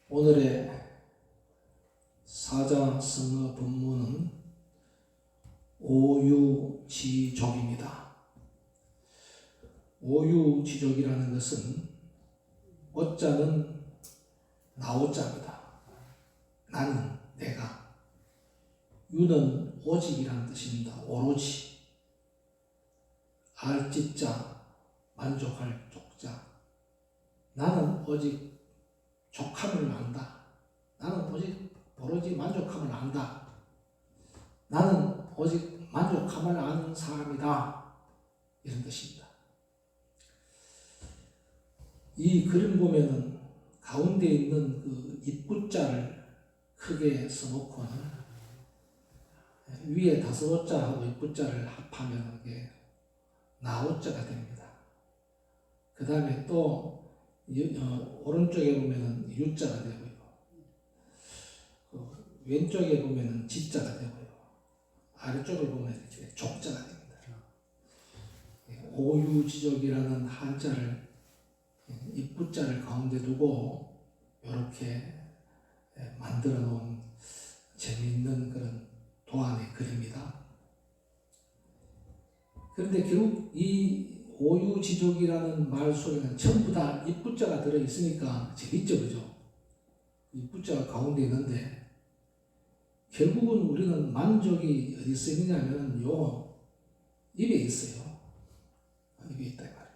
오늘의 사자성어 본문은 오유지족입니다. 오유지족이라는 것은 어자는 나오자입니다. 나는, 내가. 유는 오직이라는 뜻입니다. 오로지. 알지자, 만족할 족자. 나는 오직 족함을 안다. 나는 오로지 만족함을 안다. 나는 오직 만족함을 아는 사람이다. 이런 뜻입니다. 이 그림 보면은 가운데 있는 그 입구자를 크게 써놓고는 위에 다섯자하고 입구자를 합하면 이게 나오자가 됩니다. 그 다음에 또 오른쪽에 보면은 유자가 되고요. 왼쪽에 보면은 지자가 되고요. 아래쪽을 보면 이렇게 족자가 됩니다. 오유지족이라는 한자를 입구자를 가운데 두고 이렇게 만들어 놓은 재미있는 그런 도안의 글입니다. 그런데 결국 이 오유지족이라는 말 속에는 전부 다 입구자가 들어있으니까 재밌죠, 그죠? 입구자가 가운데 있는데 결국은 우리는 만족이 어디 쓰이냐면 요 입에 있어요. 입에 있다 이 말입니다.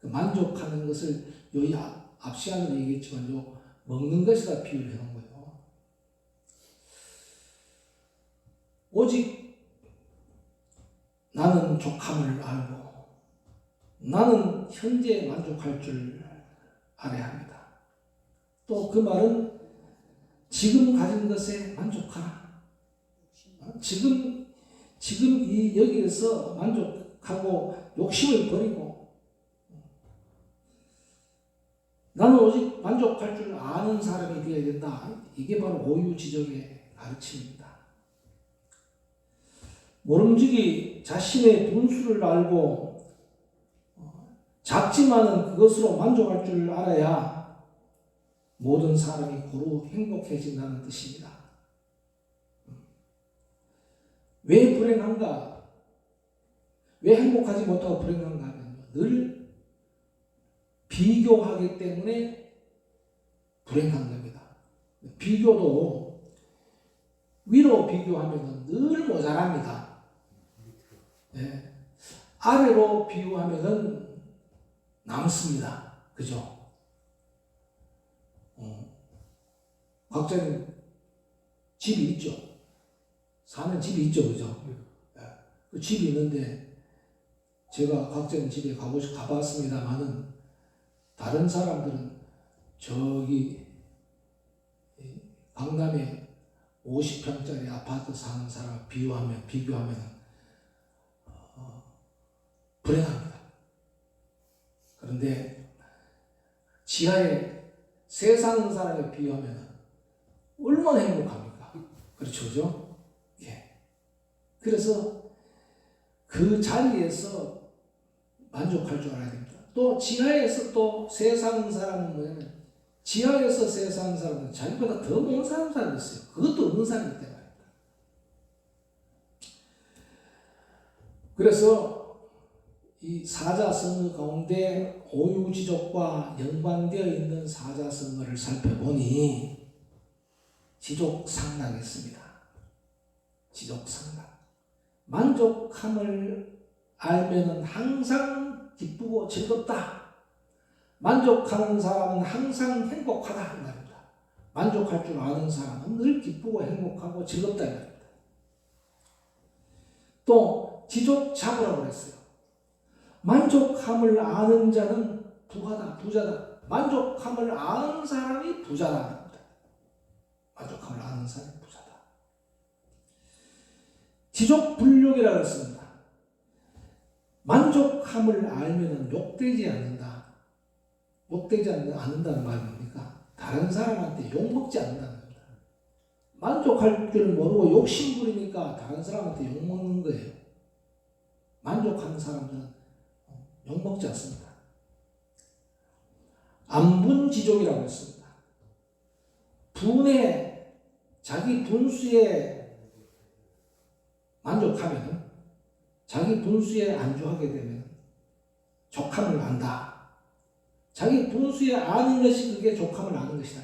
그 만족하는 것을 여기 앞 시간에도 얘기했지만 요 먹는 것이다 비유를 해놓은 거예요. 오직 나는 족함을 알고 나는 현재 만족할 줄 알아야 합니다. 또 그 말은 지금 가진 것에 만족하라. 지금 이 여기에서 만족하고 욕심을 버리고 나는 오직 만족할 줄 아는 사람이 되어야 된다. 이게 바로 오유지족의 가르침입니다. 모름지기 자신의 분수를 알고 작지만은 그것으로 만족할 줄 알아야 모든 사람이 고루 행복해진다는 뜻입니다. 왜 불행한가? 왜 행복하지 못하고 불행한가 하면 늘 비교하기 때문에 불행한 겁니다. 비교도 위로 비교하면 늘 모자랍니다. 네. 아래로 비교하면 남습니다. 그죠? 각자는 집이 있죠. 사는 집이 있죠. 그죠? 그 집이 있는데 제가 각자는 집에 가봤습니다만은 다른 사람들은 저기 강남에 50평짜리 아파트 사는 사람 비교하면 불행합니다. 그런데 지하에 새 사는 사람에 비하면 얼마나 행복합니까? 그렇죠? 예. 그래서 그 자리에서 만족할 줄 알아야 됩니다. 또 지하에서 또 새 사는 사람은 뭐냐면, 지하에서 새 사는 사람은 자기보다 더 못 사는 사람이 있어요. 그것도 없는 사람이기 때문에. 그래서 이 사자성어 가운데 오유지족과 연관되어 있는 사자성어를 살펴보니 지족상락이 있습니다. 지족상락. 만족함을 알면은 항상 기쁘고 즐겁다. 만족하는 사람은 항상 행복하다 이 말입니다. 만족할 줄 아는 사람은 늘 기쁘고 행복하고 즐겁다 이 말입니다. 또 지족자부라고 했어요. 만족함을 아는 자는 부자다. 만족함을 아는 사람이 부자다. 만족함을 아는 사람이 부자다. 지족불욕이라고 했습니다. 만족함을 알면 욕되지 않는다. 욕되지 않는다는 말은 뭡니까? 다른 사람한테 욕먹지 않는다는 겁니다. 만족할 줄 모르고 욕심 부리니까 다른 사람한테 욕먹는 거예요. 만족하는 사람들은 욕먹지 않습니다. 안분지족이라고 했습니다. 분에, 자기 분수에 만족하면, 자기 분수에 안주하게 되면 족함을 안다. 자기 분수에 아는 것이 그게 족함을 아는 것이다.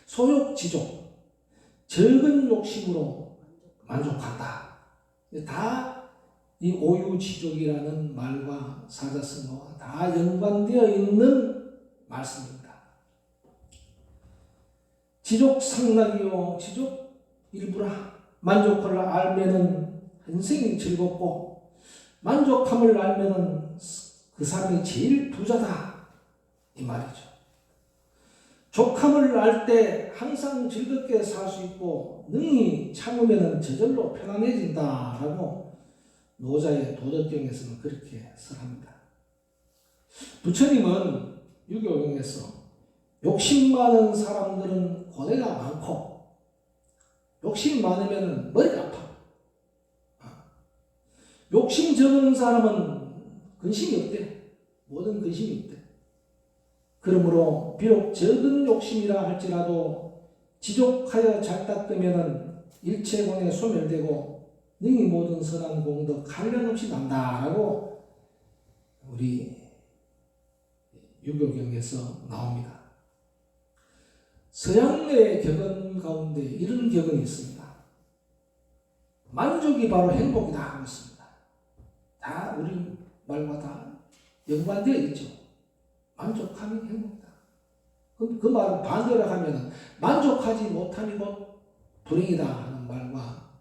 소욕지족, 적은 욕심으로 만족한다. 다 이 오유지족이라는 말과 사자성어와 다 연관되어 있는 말씀입니다. 지족상락이요 지족 일부라. 만족을 알면은 인생이 즐겁고, 만족함을 알면은 그 사람이 제일 부자다 이 말이죠. 족함을 알 때 항상 즐겁게 살 수 있고, 능히 참으면은 저절로 편안해진다라고 노자의 도덕경에서는 그렇게 설합니다. 부처님은 유교경에서 욕심 많은 사람들은 고뇌가 많고, 욕심 많으면 머리가 아파. 욕심 적은 사람은 근심이 없대. 모든 근심이 없대. 그러므로 비록 적은 욕심이라 할지라도 지족하여 잘 닦으면 일체곤에 소멸되고 능히 모든 선한 공덕 한량없이 난다라고 우리 유교경에서 나옵니다. 서양의 격언 가운데 이런 격언이 있습니다. 만족이 바로 행복이다 하고 있습니다. 다 우리 말과 다 연관되어 있죠. 만족함이 행복이다. 그 말은 반대로 하면 만족하지 못함이 곧 불행이다 하는 말과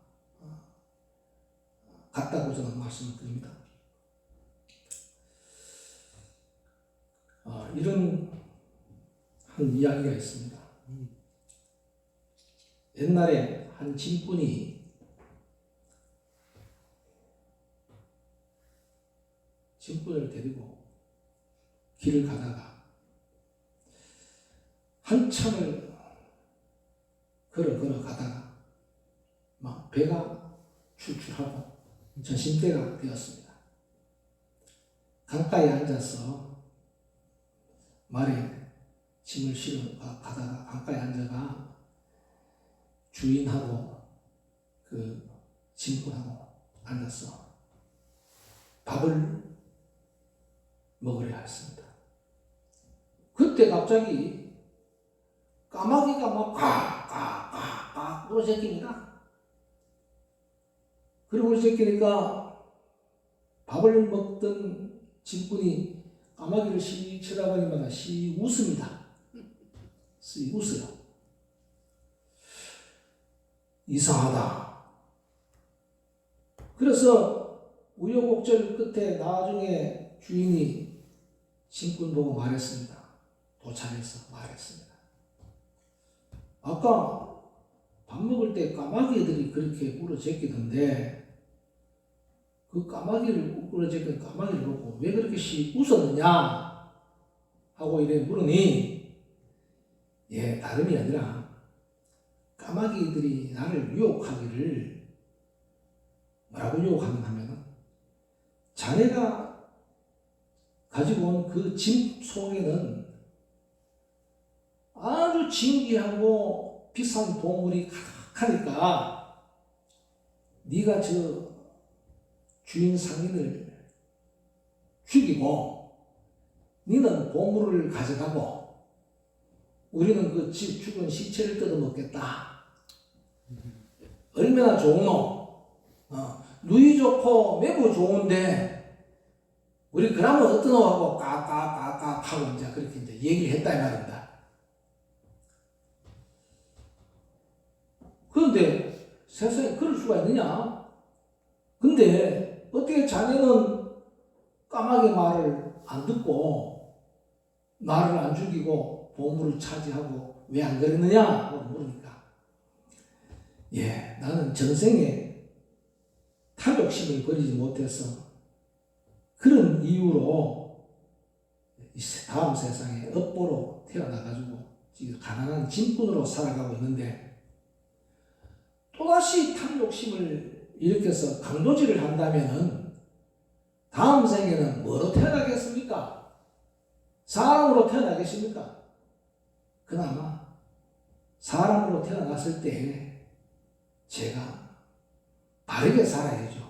같다고 저는 말씀을 드립니다. 이런 한 이야기가 있습니다. 옛날에 한 진꾼이 진꾼을 데리고 길을 가다가 한참을 걸어 가다가 막 배가 출출하고 저심대가 되었습니다. 강가에 앉아서 말에 짐을 실어 가다가 강가에 앉아가 주인하고 그 진꾼하고 앉아서 밥을 먹으려 했습니다. 그때 갑자기 까마귀가 막 꽉꽉꽉꽉 물어제낍니다. 그리고 물어제끼니까 밥을 먹던 진꾼이 까마귀를 씩 쳐다보니만 씩 웃습니다. 씩 웃어요. 이상하다. 그래서 우여곡절 끝에 나중에 주인이 신꾼 보고 말했습니다. 도착해서 말했습니다. 아까 밥 먹을 때 까마귀들이 그렇게 울어제끼던데 그 까마귀를 울어제끼는 까마귀를 보고 왜 그렇게 웃었느냐 하고 이래 물으니 다름이 아니라 까마귀들이 나를 유혹하기를 뭐라고 유혹하는 하면은 자네가 가지고 온 그 짐 속에는 아주 진귀하고 비싼 보물이 가득하니까 네가 저 주인 상인을 죽이고 너는 보물을 가져가고 우리는 그 집 죽은 시체를 뜯어먹겠다. 얼마나 좋노? 누이 좋고 매부 좋은데 우리 그러면 어떠노 하고 까까까까 하고 이제 그렇게 이제 얘기를 했다 이 말입니다. 그런데 세상에 그럴 수가 있느냐? 근데 어떻게 자네는 까마귀 말을 안 듣고 나를 안 죽이고 보물을 차지하고 왜 안 그랬느냐? 하고 물으니까 나는 전생에 탐욕심을 버리지 못해서 그런 이유로 다음 세상에 업보로 태어나가지고 지금 가난한 짐꾼으로 살아가고 있는데 또다시 탐욕심을 일으켜서 강도질을 한다면은 다음 생에는 뭐로 태어나겠습니까? 사람으로 태어나겠습니까? 그나마 사람으로 태어났을 때 제가 바르게 살아야죠.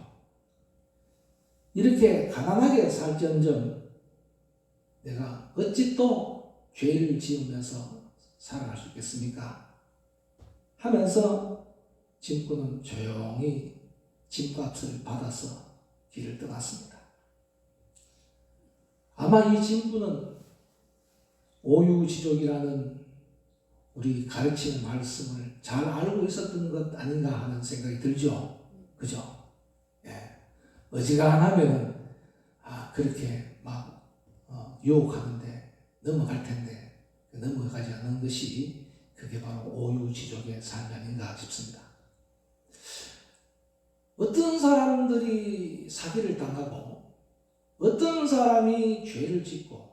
이렇게 가난하게 살지언정 내가 어찌 또 죄를 지으면서 살아갈 수 있겠습니까? 하면서 짐꾼은 조용히 짐값을 받아서 길을 떠났습니다. 아마 이 짐꾼은 오유지족이라는 우리 가르치는 말씀을 잘 알고 있었던 것 아닌가 하는 생각이 들죠. 그죠? 어지간하면은 그렇게 막 유혹하는데 넘어갈 텐데 넘어가지 않는 것이 그게 바로 오유지족의 삶이 아닌가 싶습니다. 어떤 사람들이 사기를 당하고 어떤 사람이 죄를 짓고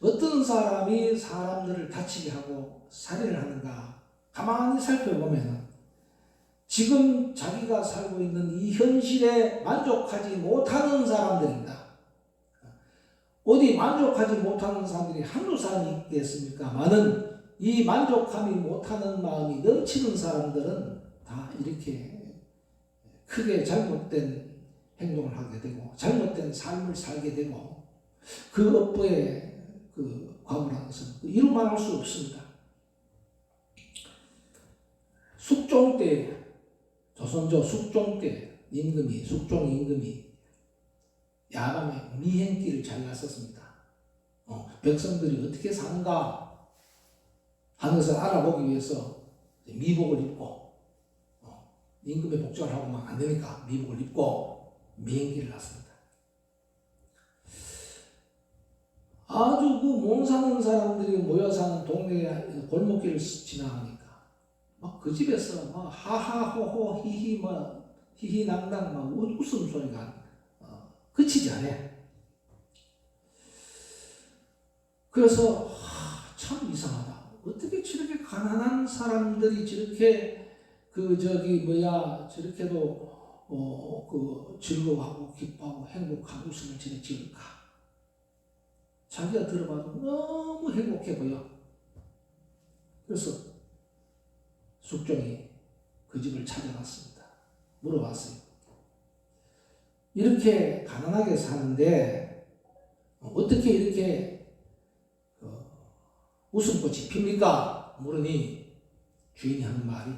어떤 사람이 사람들을 다치게 하고 살인을 하는가 가만히 살펴보면 지금 자기가 살고 있는 이 현실에 만족하지 못하는 사람들입니다. 어디 만족하지 못하는 사람들이 한두 사람이 있겠습니까?만은 이 만족함이 못하는 마음이 넘치는 사람들은 다 이렇게 크게 잘못된 행동을 하게 되고 잘못된 삶을 살게 되고 그 업보에 그 과부라는 것은 이루 말할 수 없습니다. 숙종 때 조선조 숙종 때 숙종 임금이 야밤에 미행길을 잘 갔었습니다. 백성들이 어떻게 사는가 하는 것을 알아보기 위해서 미복을 입고 임금의 복장을 하고만 안 되니까 미복을 입고 미행길을 갔습니다. 아주 그 몸 사는 사람들이 모여 사는 동네 골목길을 지나가니까 막 그 집에서 막 하하호호 히히 막 히히낭낭 막 웃음소리가 그치지 않아. 그래서 참 이상하다. 어떻게 저렇게 가난한 사람들이 저렇게 저렇게도 즐거워하고 기뻐하고 행복하고 웃음을 저렇게 지을까? 자기가 들어봐도 너무 행복해 보여. 그래서 숙종이 그 집을 찾아갔습니다. 물어봤어요. 이렇게 가난하게 사는데 어떻게 이렇게 웃음꽃이 핍니까? 물으니 주인이 하는 말이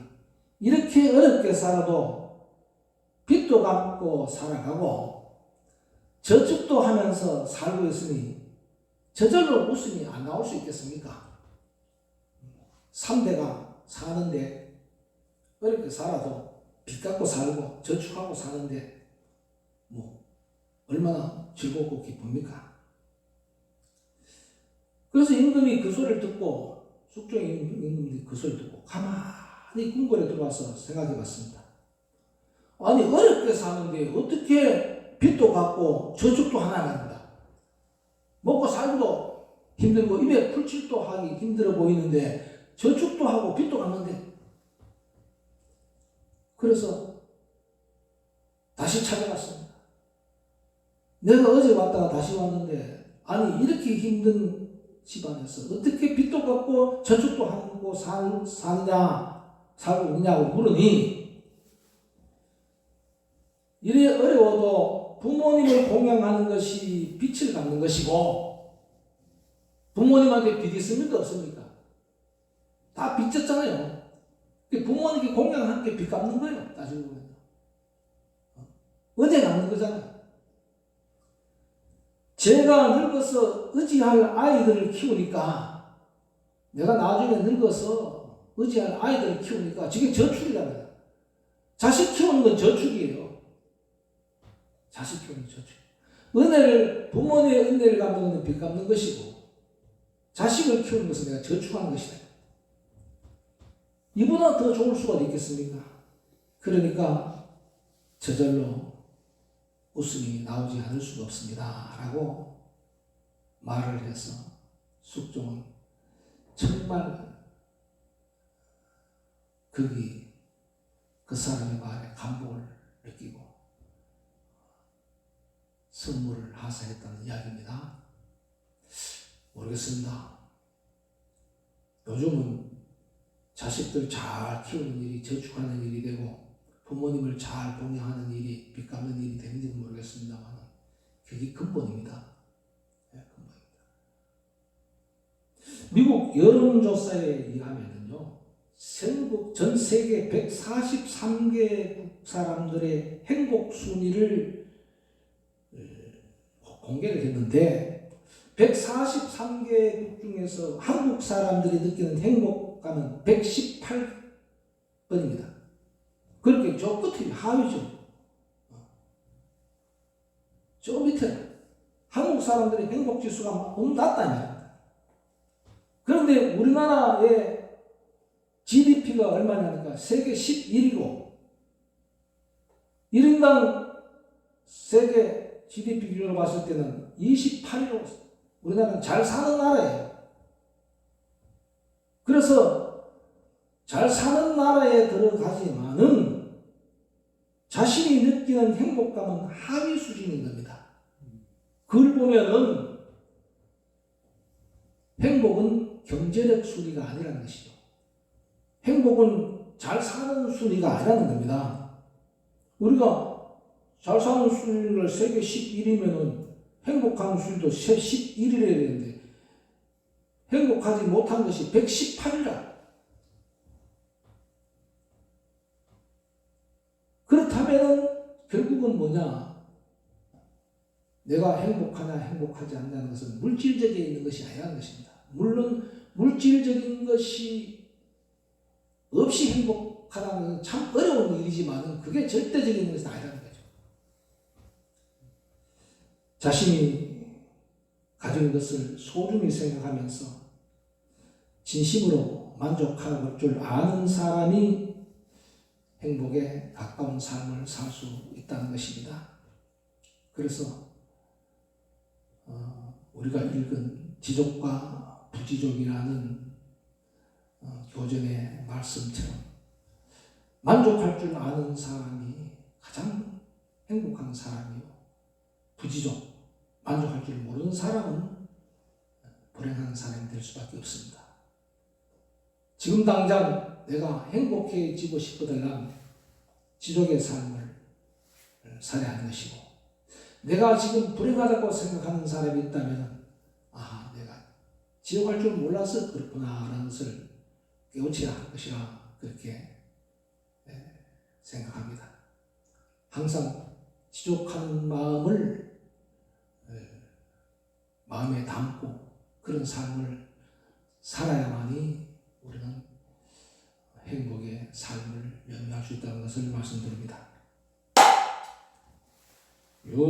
이렇게 어렵게 살아도 빚도 갚고 살아가고 저축도 하면서 살고 있으니 저절로 웃음이 안 나올 수 있겠습니까? 3대가 사는데 어렵게 살아도 빚 갚고 살고 저축하고 사는데 얼마나 즐겁고 기쁩니까? 그래서 임금이 그 소리를 듣고, 숙종 임금이 그 소리를 듣고 가만히 궁궐에 들어와서 생각해 봤습니다. 아니 어렵게 사는데 어떻게 빚도 갚고 저축도 하나 합니다. 먹고 살기도 힘들고 입에 풀칠도 하기 힘들어 보이는데 저축도 하고 빚도 갚는데. 그래서 다시 찾아갔습니다. 내가 어제 왔다가 다시 왔는데 아니 이렇게 힘든 집안에서 어떻게 빚도 갚고 저축도 하고 살고 있냐고 물으니, 이래 어려워도 부모님을 공양하는 것이 빚을 갚는 것이고, 부모님한테 빚 있습니까 없습니까? 다 빚졌잖아요. 부모님께 공양하는 게 빚 갚는 거예요. 나중에 보면 은혜 갚는 거잖아요. 제가 늙어서 의지할 아이들을 키우니까, 내가 나중에 늙어서 의지할 아이들을 키우니까 저게 저축이잖아요. 자식 키우는 건 저축이에요. 자식 키우는 저축. 부모님의 은혜를 갚는 것은 빚 갚는 것이고, 자식을 키우는 것은 내가 저축하는 것이다. 이보다 더 좋을 수가 있겠습니까? 그러니까 저절로 웃음이 나오지 않을 수가 없습니다. 라고 말을 해서 숙종은 정말 그 사람의 말에 감동을 느끼고 선물을 하사했다는 이야기입니다. 모르겠습니다. 요즘은 자식들 잘 키우는 일이 저축하는 일이 되고 부모님을 잘 봉양하는 일이 빚 갚는 일이 되는지는 모르겠습니다만 그게 근본입니다. 네, 근본입니다. 미국 여론조사에 의하면요, 전 세계 143개국 사람들의 행복 순위를 공개를 했는데 143개국 중에서 한국 사람들이 느끼는 행복감은 118번입니다. 그렇게 저 끝이 하위죠. 저 밑에 한국 사람들의 행복지수가 너무 낮다니까. 그런데 우리나라의 GDP가 얼마냐니까 세계 11위고 1인당 세계 GDP 기준으로 봤을 때는 28위로 우리나라는 잘 사는 나라예요. 그래서 잘 사는 나라에 들어가지만은 자신이 느끼는 행복감은 하위 수준인 겁니다. 그걸 보면은 행복은 경제력 순위가 아니라는 것이죠. 행복은 잘 사는 순위가 아니라는 겁니다. 우리가 잘 사는 순위를 세계 11위면은 행복한 순위도 11위라 되는데 행복하지 못한 것이 118위라. 그렇다면은 결국은 뭐냐? 내가 행복하냐 행복하지 않냐는 것은 물질적에 있는 것이 아니라는 것입니다. 물론 물질적인 것이 없이 행복하다는 것은 참 어려운 일이지만 그게 절대적인 것은 아니라는 거죠. 자신이 가진 것을 소중히 생각하면서 진심으로 만족할 줄 아는 사람이 행복에 가까운 삶을 살 수 있다는 것입니다. 그래서 우리가 읽은 지족과 부지족이라는 교전의 말씀처럼 만족할 줄 아는 사람이 가장 행복한 사람이요, 부지족, 만족할 줄 모르는 사람은 불행한 사람이 될 수밖에 없습니다. 지금 당장 내가 행복해지고 싶거든 지족의 삶을 살아야 하는 것이고, 내가 지금 불행하다고 생각하는 사람이 있다면 내가 지옥 갈 줄 몰라서 그렇구나 라는 것을 깨우쳐야 할 것이라 그렇게 생각합니다. 항상 지족하는 마음을 마음에 담고 그런 삶을 살아야만이 우리는 행복의 삶을 영위할 수 있다는 것을 말씀드립니다. 육차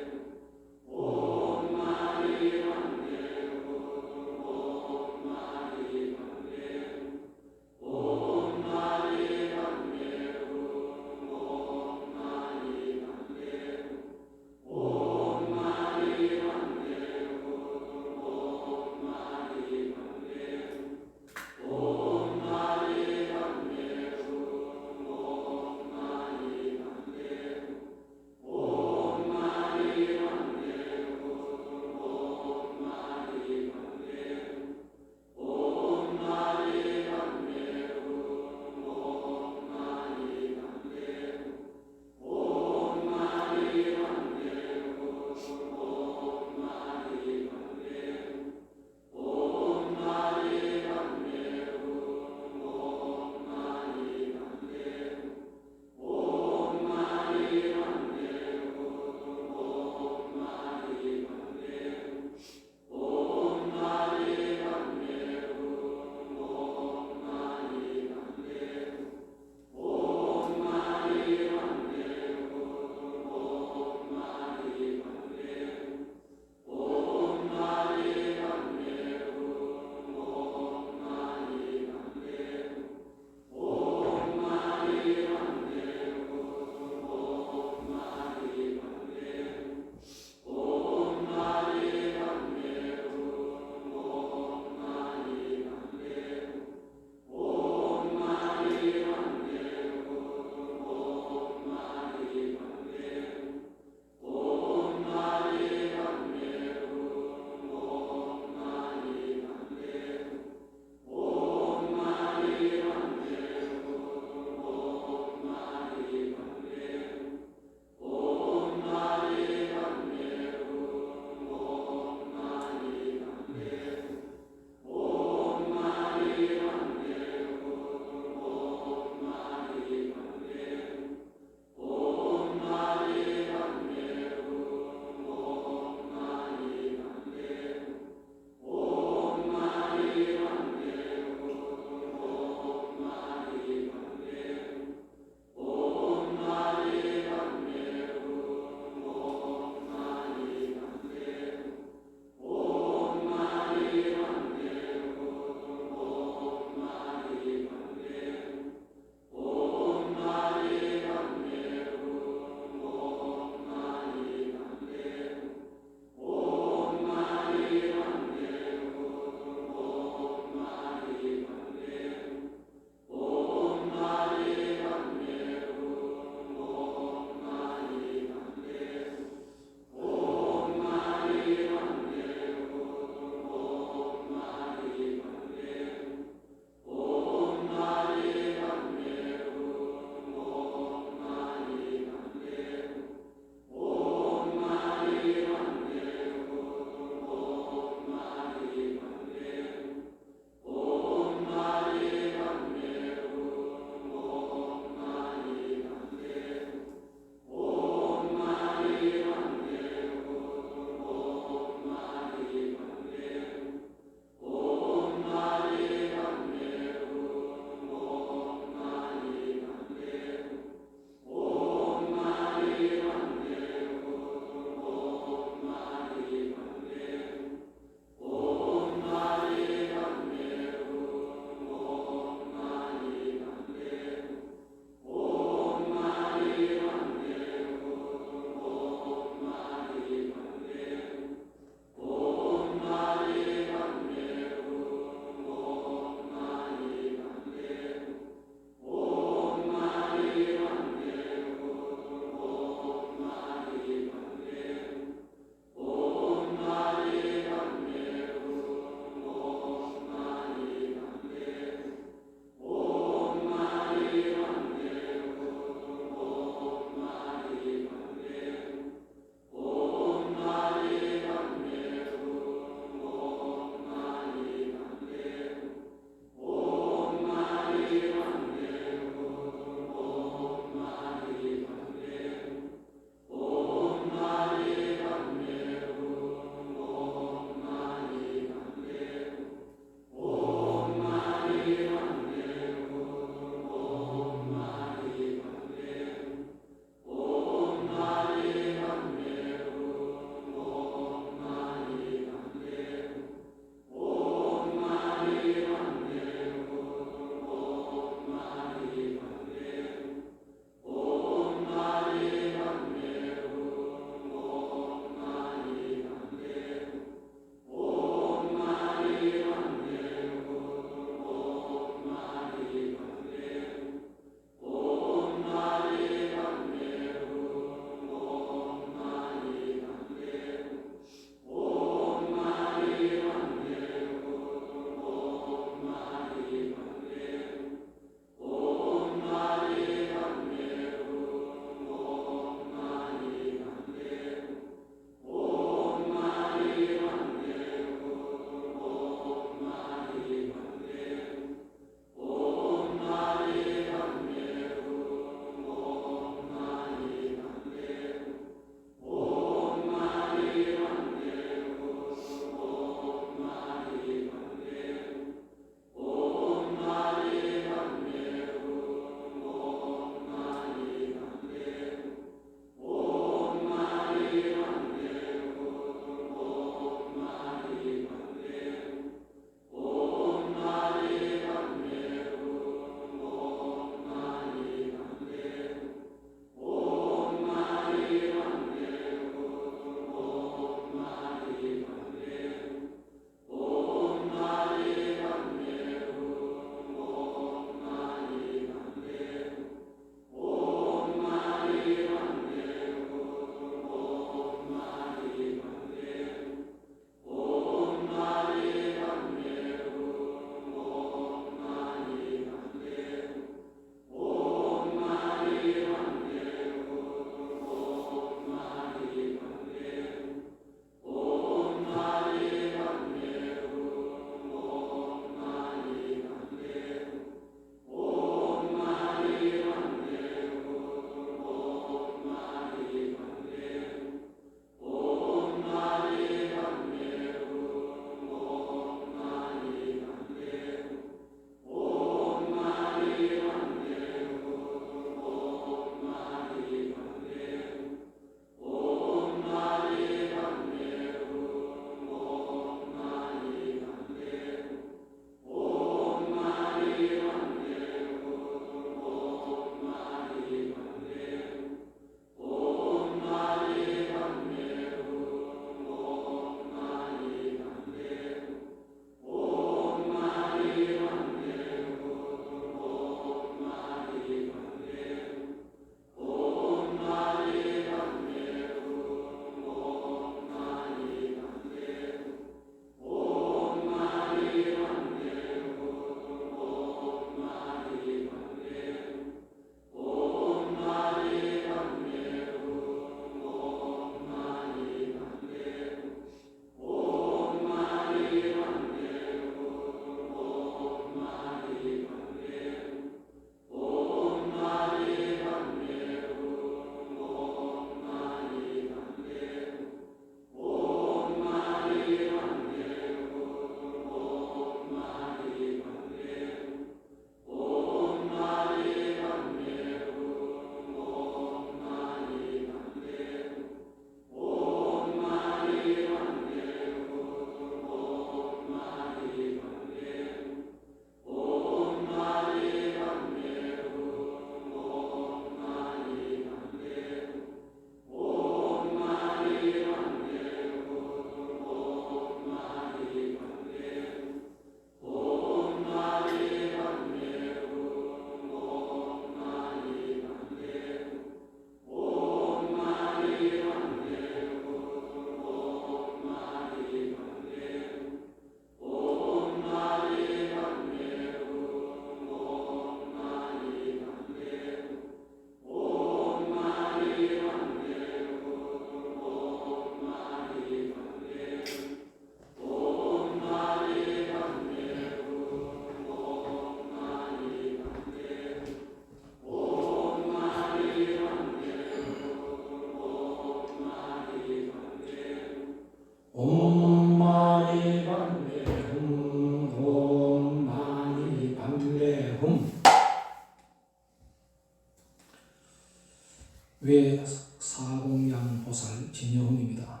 사공양보살 진여훈입니다.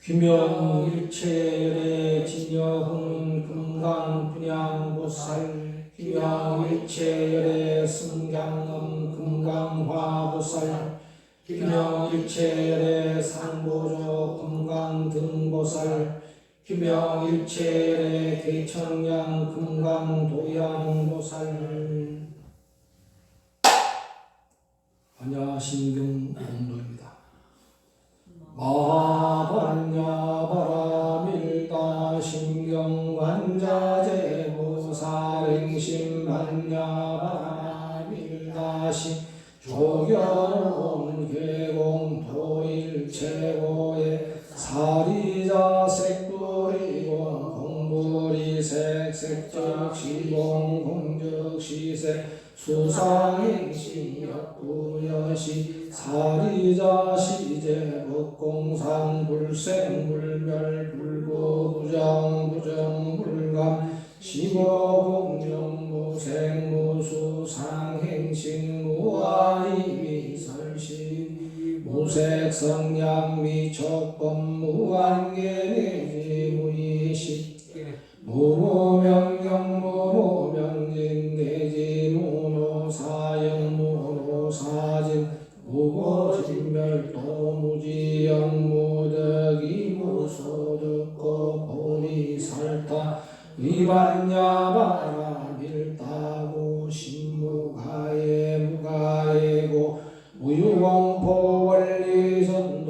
귀명일체열의 진여훈은 금강분양보살, 귀명일체열의 승강음 금강화보살, 귀명일체열의 상보조 금강등보살, 귀명일체열의 대청양 금강도양보살. 반야신경 공도입니다. 마하반야바라밀다 신경관자재보살행심 반야바라밀다시 조견온 계공도일체고의 사리자 색불이공 공불이색 색적시공 공적시색 수상행심 역부여시 사리자 시제 법공상 불생불멸 불구부정 부정불감 시고공정무생 무수상행신 무아이미설시 무색성량 미척법 무한계내지 무의식 무무명령 무무명진 내지 무노사영 무노사진 무고진멸도 무지영 무덕이 무소득고 보리살타 위반야바라 밀다고 신무가에 무가에고 무유공포 원리전도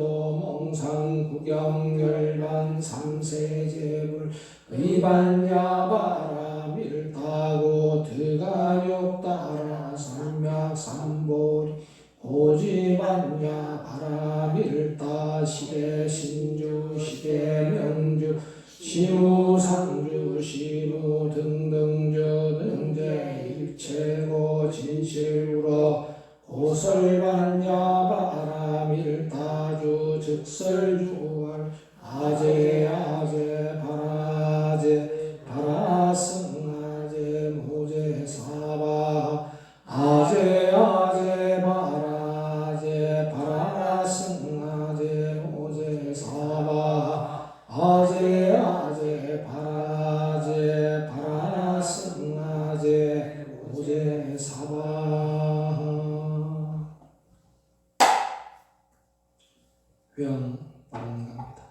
몽상구경열반 삼세제불 위반야바라 밀다고 드가욕따라 삼맥삼보리 고지반야 바라밀다 시대 신주 시대 명주 시무상주 시무 등등주 등재 일체고 진실우러 고설반야 바라밀다주 즉설주월 아제 아제 바라제 바라승아제 모제 사바 아제 아제 바라제 바라승아제 모제 사바 아제 아제 바라제 바라승아제 모제 사바. 회원 바람갑니다.